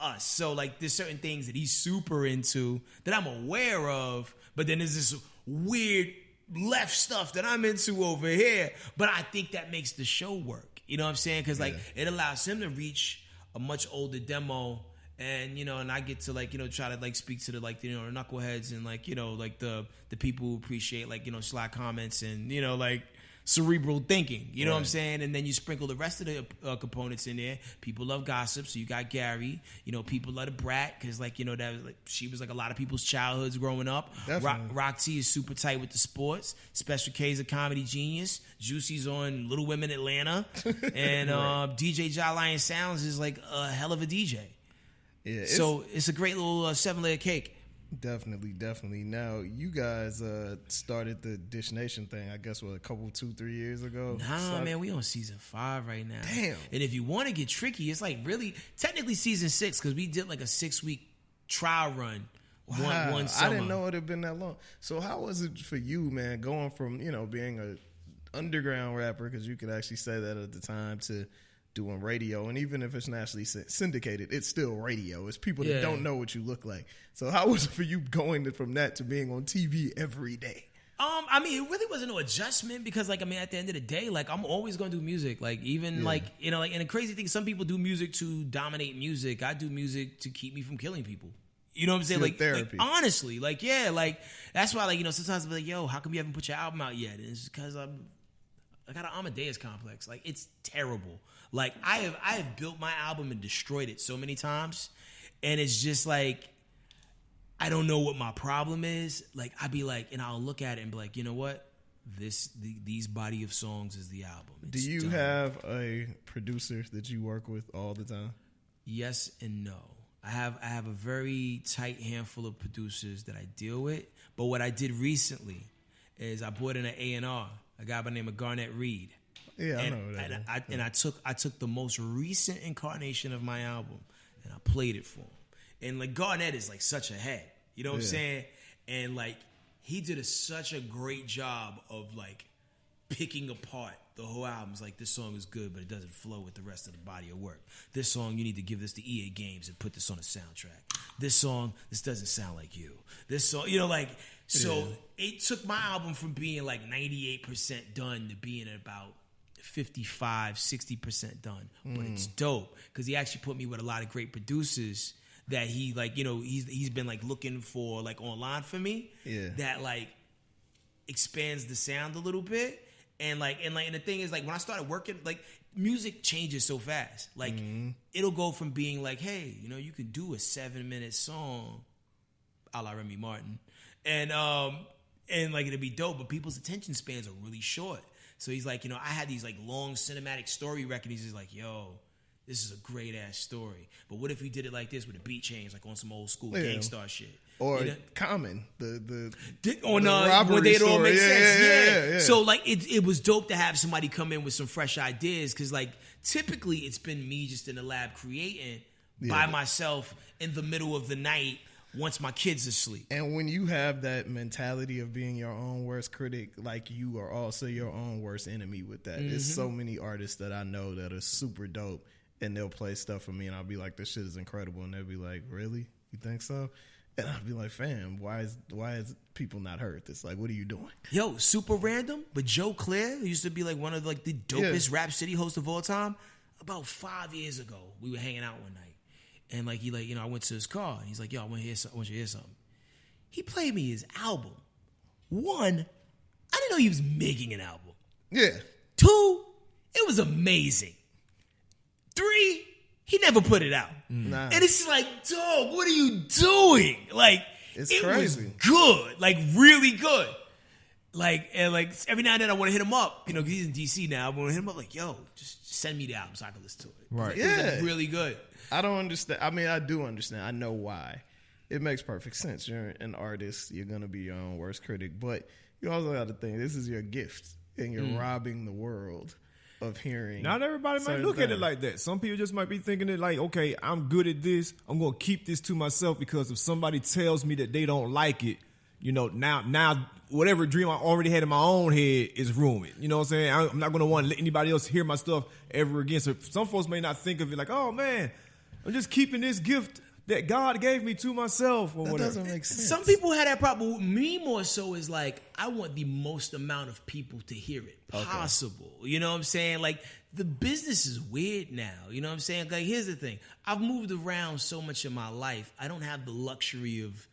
us. So like, there's certain things that he's super into that I'm aware of, but then there's this weird left stuff that I'm into over here. But I think that makes the show work. You know what I'm saying? Because like it allows him to reach a much older demo, and and I get to like try to like speak to the like the knuckleheads and like like the people who appreciate like sly comments and like cerebral thinking. You know what I'm saying? And then you sprinkle the rest of the components in there. People love gossip, so you got Gary. People love the brat because like that was like she was like a lot of people's childhoods growing up. Rock T is super tight with the sports. Special K is a comedy genius. Juicy's on Little Women Atlanta, and DJ Jawline Sounds is like a hell of a DJ. Yeah, so it's a great little 7-layer cake. Definitely. Now, you guys started the Dish Nation thing, I guess, a couple, 2-3 years ago? Nah, man, we on season 5 right now. Damn. And if you want to get tricky, it's like really, technically season 6, because we did like a 6-week trial run one summer. I didn't know it had been that long. So how was it for you, man, going from, being a underground rapper, because you could actually say that at the time, to doing radio, and even if it's nationally syndicated, it's still radio. It's people that don't know what you look like. So how was it for you going from that to being on TV every day? I mean, it really wasn't no adjustment because, like, I mean, at the end of the day, like, I'm always gonna do music. Like, even like, like, and the crazy thing, some people do music to dominate music. I do music to keep me from killing people. You know what I'm saying? Like, therapy. Like, honestly, like, yeah, like that's why, like, sometimes I'll be like, yo, how come you haven't put your album out yet? And it's because I got an Amadeus complex. Like, it's terrible. Like, I have built my album and destroyed it so many times, and it's just like, I don't know what my problem is. Like, I'd be like, and I'll look at it and be like, you know what? These body of songs is the album. It's Do you done. have a producer that you work with all the time? Yes and no. I have a very tight handful of producers that I deal with. But what I did recently is I brought in an A&R, a guy by the name of Garnett Reed. Yeah, I know that. And I took the most recent incarnation of my album and I played it for him. And like Garnett is like such a head, you know what I'm saying? And like he did such a great job of like picking apart the whole album. It's like, this song is good, but it doesn't flow with the rest of the body of work. This song, you need to give this to EA Games and put this on a soundtrack. This song, this doesn't sound like you. This song, like, so it took my album from being like 98% done to being about 55, 60% done. But it's dope because he actually put me with a lot of great producers that he like, he's been like looking for like online for me. Yeah. That like expands the sound a little bit. And the thing is, like, when I started working, like, music changes so fast. Like, it'll go from being like, hey, you could do a 7-minute song, a la Remy Martin, and like it'll be dope, but people's attention spans are really short. So he's like, I had these like long cinematic story records. He's like, yo, this is a great ass story. But what if we did it like this with a beat change, like on some old school Gangstar shit? Or Common, the robbery when they all make sense. Yeah. So like it was dope to have somebody come in with some fresh ideas because like typically it's been me just in the lab creating by myself in the middle of the night once my kids are asleep. And when you have that mentality of being your own worst critic, like you are also your own worst enemy with that. There's so many artists that I know that are super dope and they'll play stuff for me and I'll be like, this shit is incredible. And they'll be like, really? You think so? And I'd be like, fam, why is people not heard this? Like, what are you doing? Yo, super random, but Joe Claire, who used to be like one of like the dopest Rap City hosts of all time, about 5 years ago, we were hanging out one night. And like he like, I went to his car and he's like, yo, I want you to hear something. He played me his album. 1, I didn't know he was making an album. Yeah. 2, it was amazing. 3, he never put it out. Nah. And it's like, dog, what are you doing? Like, it crazy. Was good. Like, really good. Like, and like, every now and then I want to hit him up. Cause he's in DC now. I want to hit him up like, yo, just send me the album so I can listen to it. Right. Like, it was like really good. I don't understand. I mean, I do understand. I know why. it makes perfect sense. You're an artist. You're gonna be your own worst critic, but you also got to think this is your gift, and you're robbing the world of hearing. Not everybody might look at it like that. Some people just might be thinking it like, okay, I'm good at this. I'm gonna keep this to myself because if somebody tells me that they don't like it, now whatever dream I already had in my own head is ruined. You know what I'm saying? I'm not gonna want to let anybody else hear my stuff ever again. So some folks may not think of it like, oh man, I'm just keeping this gift that God gave me to myself or whatever. That doesn't make sense. Some people have that problem. With me more so is like, I want the most amount of people to hear it possible. Okay. You know what I'm saying? Like, the business is weird now. You know what I'm saying? Like, here's the thing. I've moved around so much in my life. I don't have the luxury of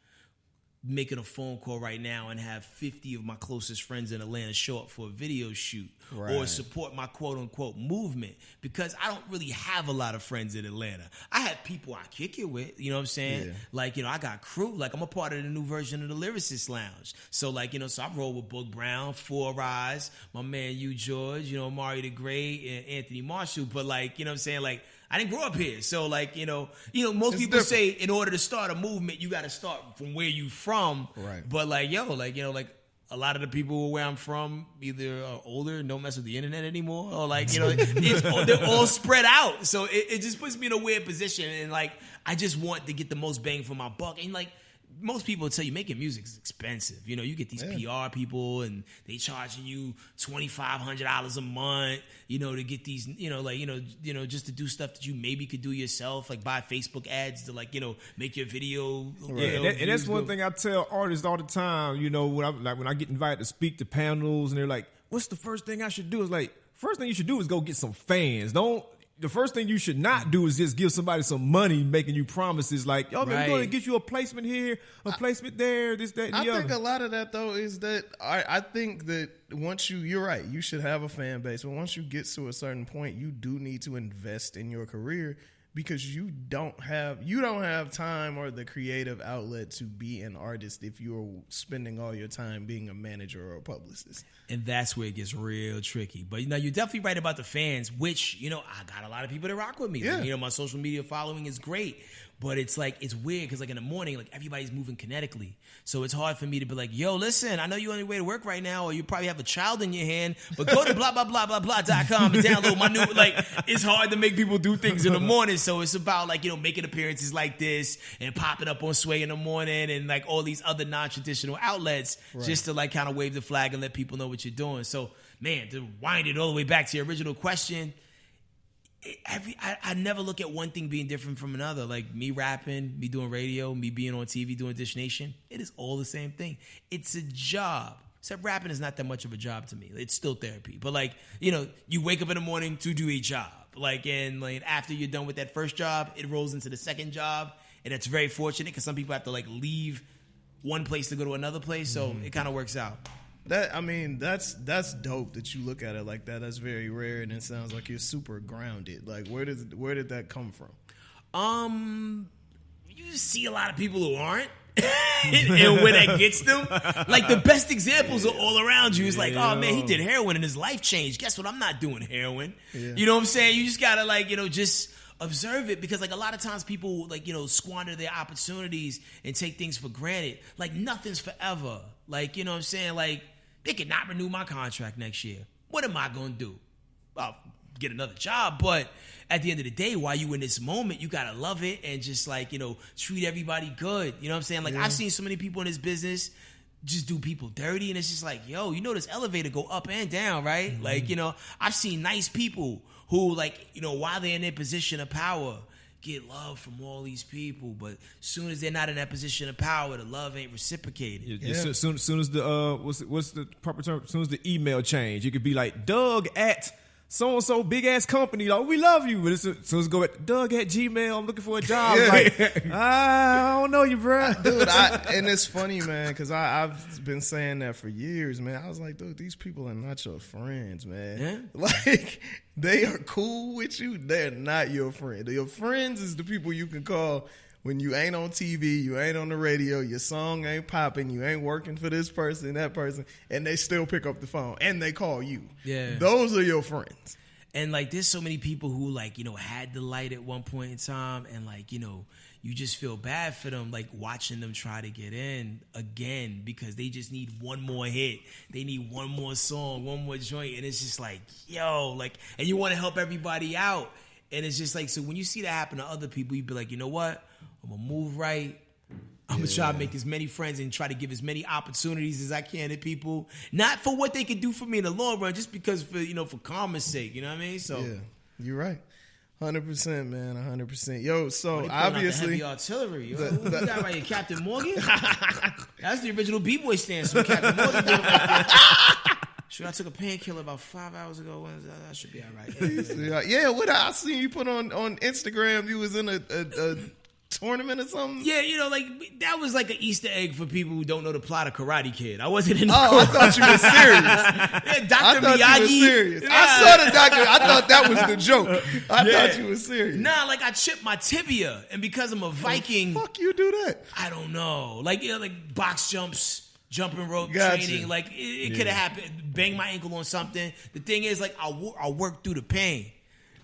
making a phone call right now and have 50 of my closest friends in Atlanta show up for a video shoot or support my quote-unquote movement, because I don't really have a lot of friends in Atlanta. I have people I kick it with, you know what I'm saying? Yeah. Like, I got crew. Like, I'm a part of the new version of the Lyricist Lounge. So, like, so I roll with Book Brown, Four Eyes, my man U George, Mario the Great, and Anthony Marshall. But, like, you know what I'm saying? Like, I didn't grow up here. So, like, most people say in order to start a movement, you got to start from where you from. Right. But, like, a lot of the people where I'm from either are older and don't mess with the internet anymore, or, like, they're all spread out. So it just puts me in a weird position. And, like, I just want to get the most bang for my buck. And, like, most people tell you making music is expensive. You get these PR people and they charging you $2,500 a month, to get these, just to do stuff that you maybe could do yourself, like buy Facebook ads to, like, make your video. And that's one thing I tell artists all the time. When I get invited to speak to panels and they're like, "What's the first thing I should do?" It's like, first thing you should do is go get some fans. The first thing you should not do is just give somebody some money making you promises like, "Yo, man, we're going to get you a placement here, a placement there, this, that, and the other." I think a lot of that, though, is that I think that once you're right, you should have a fan base. But once you get to a certain point, you do need to invest in your career, because you don't have time or the creative outlet to be an artist if you're spending all your time being a manager or a publicist. And that's where it gets real tricky. But, you're definitely right about the fans, which, I got a lot of people that rock with me. Yeah. Like, my social media following is great. But it's like, it's weird because, like, in the morning, like, everybody's moving kinetically. So it's hard for me to be like, "Yo, listen, I know you're on your way to work right now, or you probably have a child in your hand, but go to blah, blah, blah, blah, blah.com and download my new," like, it's hard to make people do things in the morning. So it's about, like, making appearances like this and popping up on Sway in the morning and, like, all these other non-traditional outlets just to, like, kind of wave the flag and let people know what you're doing. So, man, to wind it all the way back to your original question, I never look at one thing being different from another. Like, me rapping, me doing radio, me being on TV, doing Dish Nation, it is all the same thing. It's a job. Except rapping is not that much of a job to me. It's still therapy. But, like, you wake up in the morning to do a job. Like, and, like, after you're done with that first job, it rolls into the second job. And it's very fortunate because some people have to, like, leave one place to go to another place. So it kind of works out. That's dope that you look at it like that. That's very rare, and it sounds like you're super grounded. Like, where did that come from? You see a lot of people who aren't, and where that gets them. Like, the best examples are all around you. It's like, "Oh man, he did heroin and his life changed. Guess what? I'm not doing heroin." Yeah. You know what I'm saying? You just gotta, like, just observe it, because, like, a lot of times people, like, squander their opportunities and take things for granted. Like, nothing's forever. Like, you know what I'm saying? Like, they could not renew my contract next year. What am I going to do? Well, get another job. But at the end of the day, while you in this moment, you got to love it and just, like, treat everybody good. You know what I'm saying? Like, I've seen so many people in this business just do people dirty, and it's just like, yo, this elevator go up and down, right? Mm-hmm. Like, I've seen nice people who, like, while they're in their position of power, get love from all these people, but as soon as they're not in that position of power, the love ain't reciprocated. Soon as the what's the proper term? As soon as the email change, you could be like, "Doug at so and so big ass company, like, we love you." But as soon as go at Doug at Gmail, I'm looking for a job. Like, I don't know you, bro. Dude, and it's funny, man, because I've been saying that for years, man. I was like, dude, these people are not your friends, man. Yeah? Like, they are cool with you. They're not your friend. Your friends is the people you can call when you ain't on TV, you ain't on the radio, your song ain't popping, you ain't working for this person, that person, and they still pick up the phone and they call you. Yeah. Those are your friends. And, like, there's so many people who, like, had the light at one point in time, and, like, you just feel bad for them, like watching them try to get in again because they just need one more hit. They need one more song, one more joint. And it's just like, yo, like, and you want to help everybody out. And it's just like, so when you see that happen to other people, you be like, you know what? I'm going to move right. I'm going to try to make as many friends and try to give as many opportunities as I can to people. Not for what they could do for me in the long run, just because for karma's sake. You know what I mean? So yeah, you're right. 100%, man. 100%. Yo, so Obviously, obviously, heavy artillery. Yo. Who you got right here, Captain Morgan? That's the original B-boy stance. So Captain Morgan did it right there. Sure, I took a painkiller about 5 hours ago. That should be all right. yeah. What I seen you put on Instagram, you was in a tournament or something. Yeah, like that was like an Easter egg for people who don't know the plot of Karate Kid. I wasn't in. I thought you were serious. Yeah, Dr. I thought Miyagi. you were serious. I saw the doctor. I thought that was the joke. I thought you were serious. Nah, like I chipped my tibia, and because I'm a Viking, fuck you do that? I don't know. Like like box jumps, jumping rope training. Like it could have happened. Bang my ankle on something. The thing is, like I work through the pain.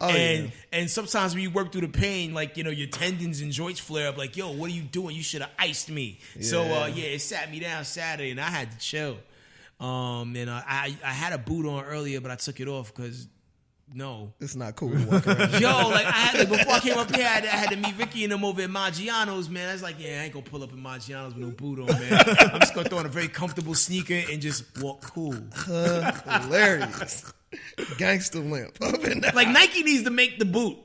And sometimes when you work through the pain, like, your tendons and joints flare up. Like, yo, what are you doing? You should have iced me. Yeah. So, it sat me down Saturday, and I had to chill. And I had a boot on earlier, but I took it off because, no. It's not cool to walk around. Yo, like, before I came up here, I had to meet Ricky and them over at Maggiano's, man. I was like, I ain't going to pull up in Maggiano's with no boot on, man. I'm just going to throw on a very comfortable sneaker and just walk cool. Hilarious. Gangster limp up in there. Like Nike needs to make the boot.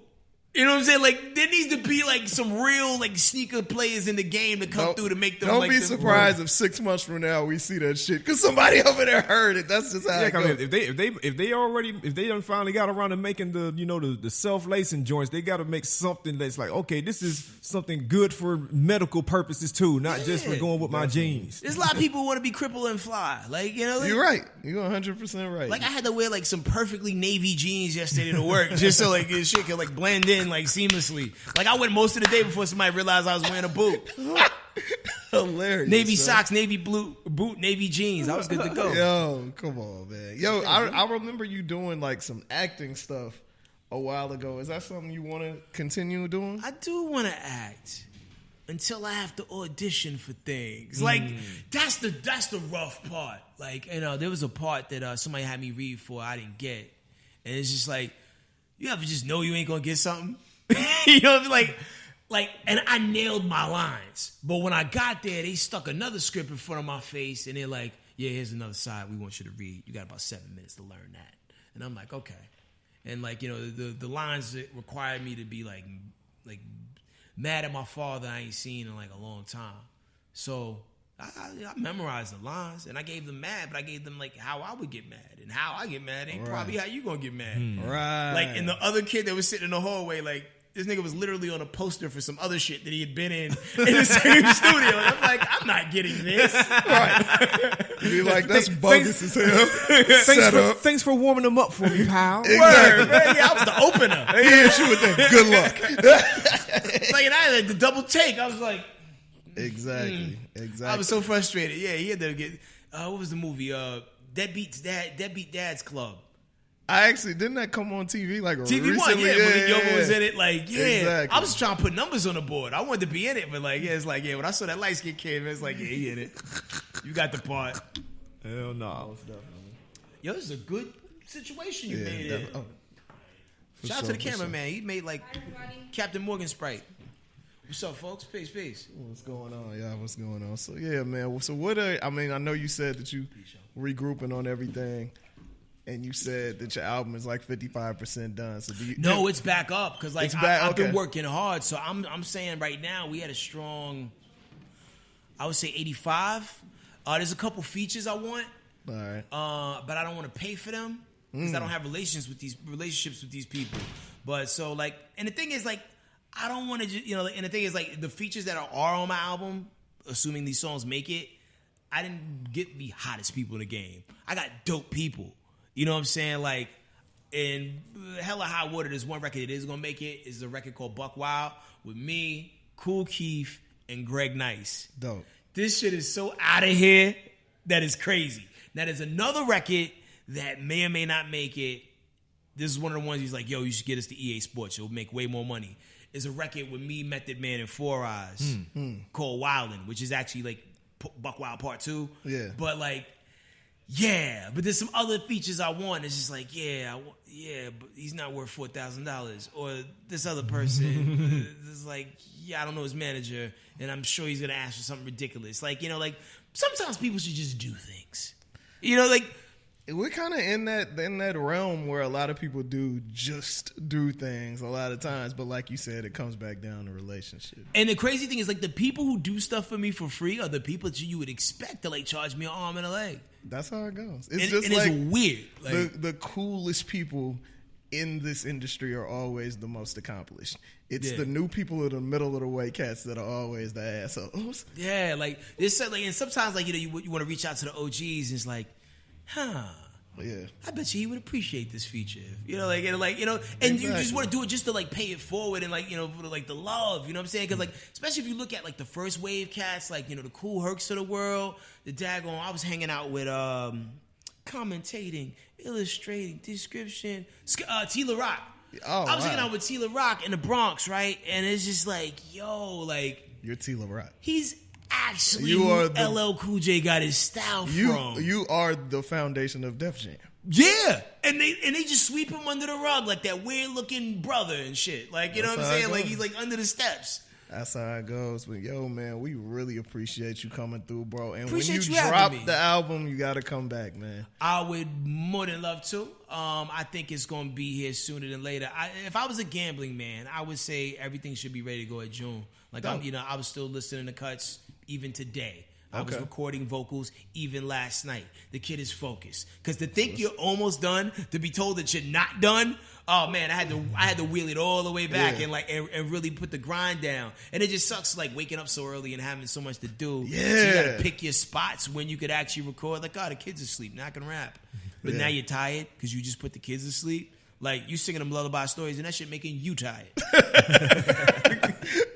You know what I'm saying? Like there needs to be like some real like sneaker players in the game to come through to make them. Don't be surprised if 6 months from now we see that shit because somebody over there heard it. That's just how it goes. If they done finally got around to making the self lacing joints, they got to make something that's like, okay, this is something good for medical purposes too, not just for going with my jeans. There's a lot of people who want to be crippled and fly. Like you're right. You're 100% right. Like I had to wear like some perfectly navy jeans yesterday to work just so like this shit could like blend in like seamlessly. Like I went most of the day before somebody realized I was wearing a boot. Hilarious. Navy socks, navy blue boot, navy jeans. I was good to go. Yo, come on, man. Yo, I remember you doing like some acting stuff a while ago. Is that something you want to continue doing? I do want to act until I have to audition for things. Like that's the rough part. Like there was a part that somebody had me read for I didn't get, and it's just like you ever just know you ain't gonna get something. You know what I mean? Like, and I nailed my lines. But when I got there, they stuck another script in front of my face, and they're like, yeah, here's another side we want you to read. You got about 7 minutes to learn that. And I'm like, okay. And like, the lines that required me to be like mad at my father I ain't seen in like a long time. So I memorized the lines, and I gave them mad, but I gave them like how I would get mad. And how I get mad ain't probably how you gonna get mad. Right. Like, and the other kid that was sitting in the hallway, like, this nigga was literally on a poster for some other shit that he had been in the same studio. And I'm like, I'm not getting this. Right. You're like, that's bogus as hell. Thanks for warming them up for me, pal. Exactly. Word, man. Yeah, I was the opener. He hit you with that. Good luck. Like, and I had like the double take. I was like, Exactly. I was so frustrated. Yeah, he had to get, what was the movie? Deadbeat Dad's Club. I actually, didn't that come on TV like TV1, recently? yeah. Malik Yoba was in it. Like, yeah. Exactly. I was trying to put numbers on the board. I wanted to be in it, but like, yeah, it's like, yeah, when I saw that light skinned kid, it's like, yeah, he in it. You got the part. Hell no. Yo, this is a good situation you made it. Shout out to the cameraman. He made like Captain Morgan Sprite. What's up, folks? Peace. What's going on, y'all? What's going on? So, yeah, man. So, I know you said that you regrouping on everything. And you said that your album is like 55% done. So do you? No, it's back up because like I've been working hard. So I'm saying right now we had a strong, I would say 85. There's a couple features I want. All right. But I don't want to pay for them because I don't have relationships with these people. But so like, and the thing is like, I don't want to just and the thing is like the features that are on my album, assuming these songs make it, I didn't get the hottest people in the game. I got dope people. You know what I'm saying? Like, in Hella High Water, there's one record that is going to make it. It's a record called Buck Wild with me, Kool Keith, and Greg Nice. Dope. This shit is so out of here that is crazy. Now, there's another record that may or may not make it. This is one of the ones he's like, yo, you should get us to EA Sports. It'll make way more money. is a record with me, Method Man, and Four Eyes called Wildin', which is actually like Buck Wild Part 2. Yeah. But like, yeah, but there's some other features I want. It's just like, but he's not worth $4,000. Or this other person is like, I don't know his manager, and I'm sure he's gonna ask for something ridiculous. Like, like sometimes people should just do things. Like we're kind of in that realm where a lot of people do things a lot of times, but like you said, it comes back down to relationship. And the crazy thing is, like, the people who do stuff for me for free are the people that you would expect to like charge me an arm and a leg. That's how it goes. It's weird. Like, the coolest people in this industry are always the most accomplished. It's the new people in the middle of the way cats that are always the assholes. Yeah, like this. Like, and sometimes, like, you want to reach out to the OGs, and it's like, yeah, I bet you he would appreciate this feature. And exactly. You just want to do it just to like pay it forward and like, for like the love. You know what I'm saying? Because like, especially if you look at like the first wave cats, like, the Cool Hercs of the world, the daggone. I was hanging out with commentating, illustrating, description, Tila Rock. Oh, I was hanging out with Tila Rock in the Bronx, right? And it's just like, like you're Tila Rock. He's actually who LL Cool J got his style from. You are the foundation of Def Jam. Yeah, and they just sweep him under the rug like that weird looking brother and shit. Like, you know what I'm saying? Like, he's like under the steps. That's how it goes. But yo, man, we really appreciate you coming through, bro. And Appreciate when you you drop having me. the album, you got to come back, man. I would more than love to. I think it's going to be here sooner than later. If I was a gambling man, I would say everything should be ready to go at June. Like, I was still listening to cuts even today. I was recording vocals even last night. The kid is focused. Because to think you're almost done, to be told that you're not done, oh man, I had to wheel it all the way back and really put the grind down. And it just sucks like waking up so early and having so much to do. Yeah. So you gotta pick your spots when you could actually record. Like, the kids are asleep, not gonna rap. But now you're tired because you just put the kids to sleep. Like, you singing them lullaby stories and that shit making you tired.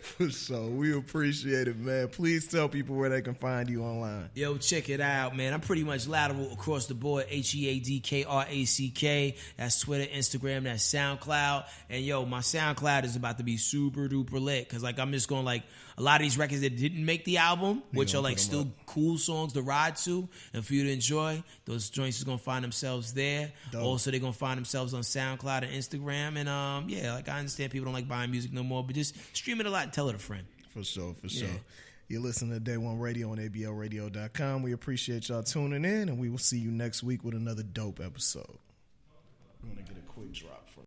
For sure. We appreciate it, man. Please tell people where they can find you online. Yo, check it out, man. I'm pretty much lateral across the board. HEADKRACK. That's Twitter, Instagram, that's SoundCloud. And yo, my SoundCloud is about to be super duper lit. Because like, I'm just going like a lot of these records that didn't make the album, which are like still cool songs to ride to and for you to enjoy. Those joints is going to find themselves there. Dope. Also, they're going to find themselves on SoundCloud and Instagram. And like, I understand people don't like buying music no more, but just stream it a lot and tell it a friend. For sure. You're listening to Day One Radio on ABLradio.com. We appreciate y'all tuning in, and we will see you next week with another dope episode. I'm going to get a quick drop for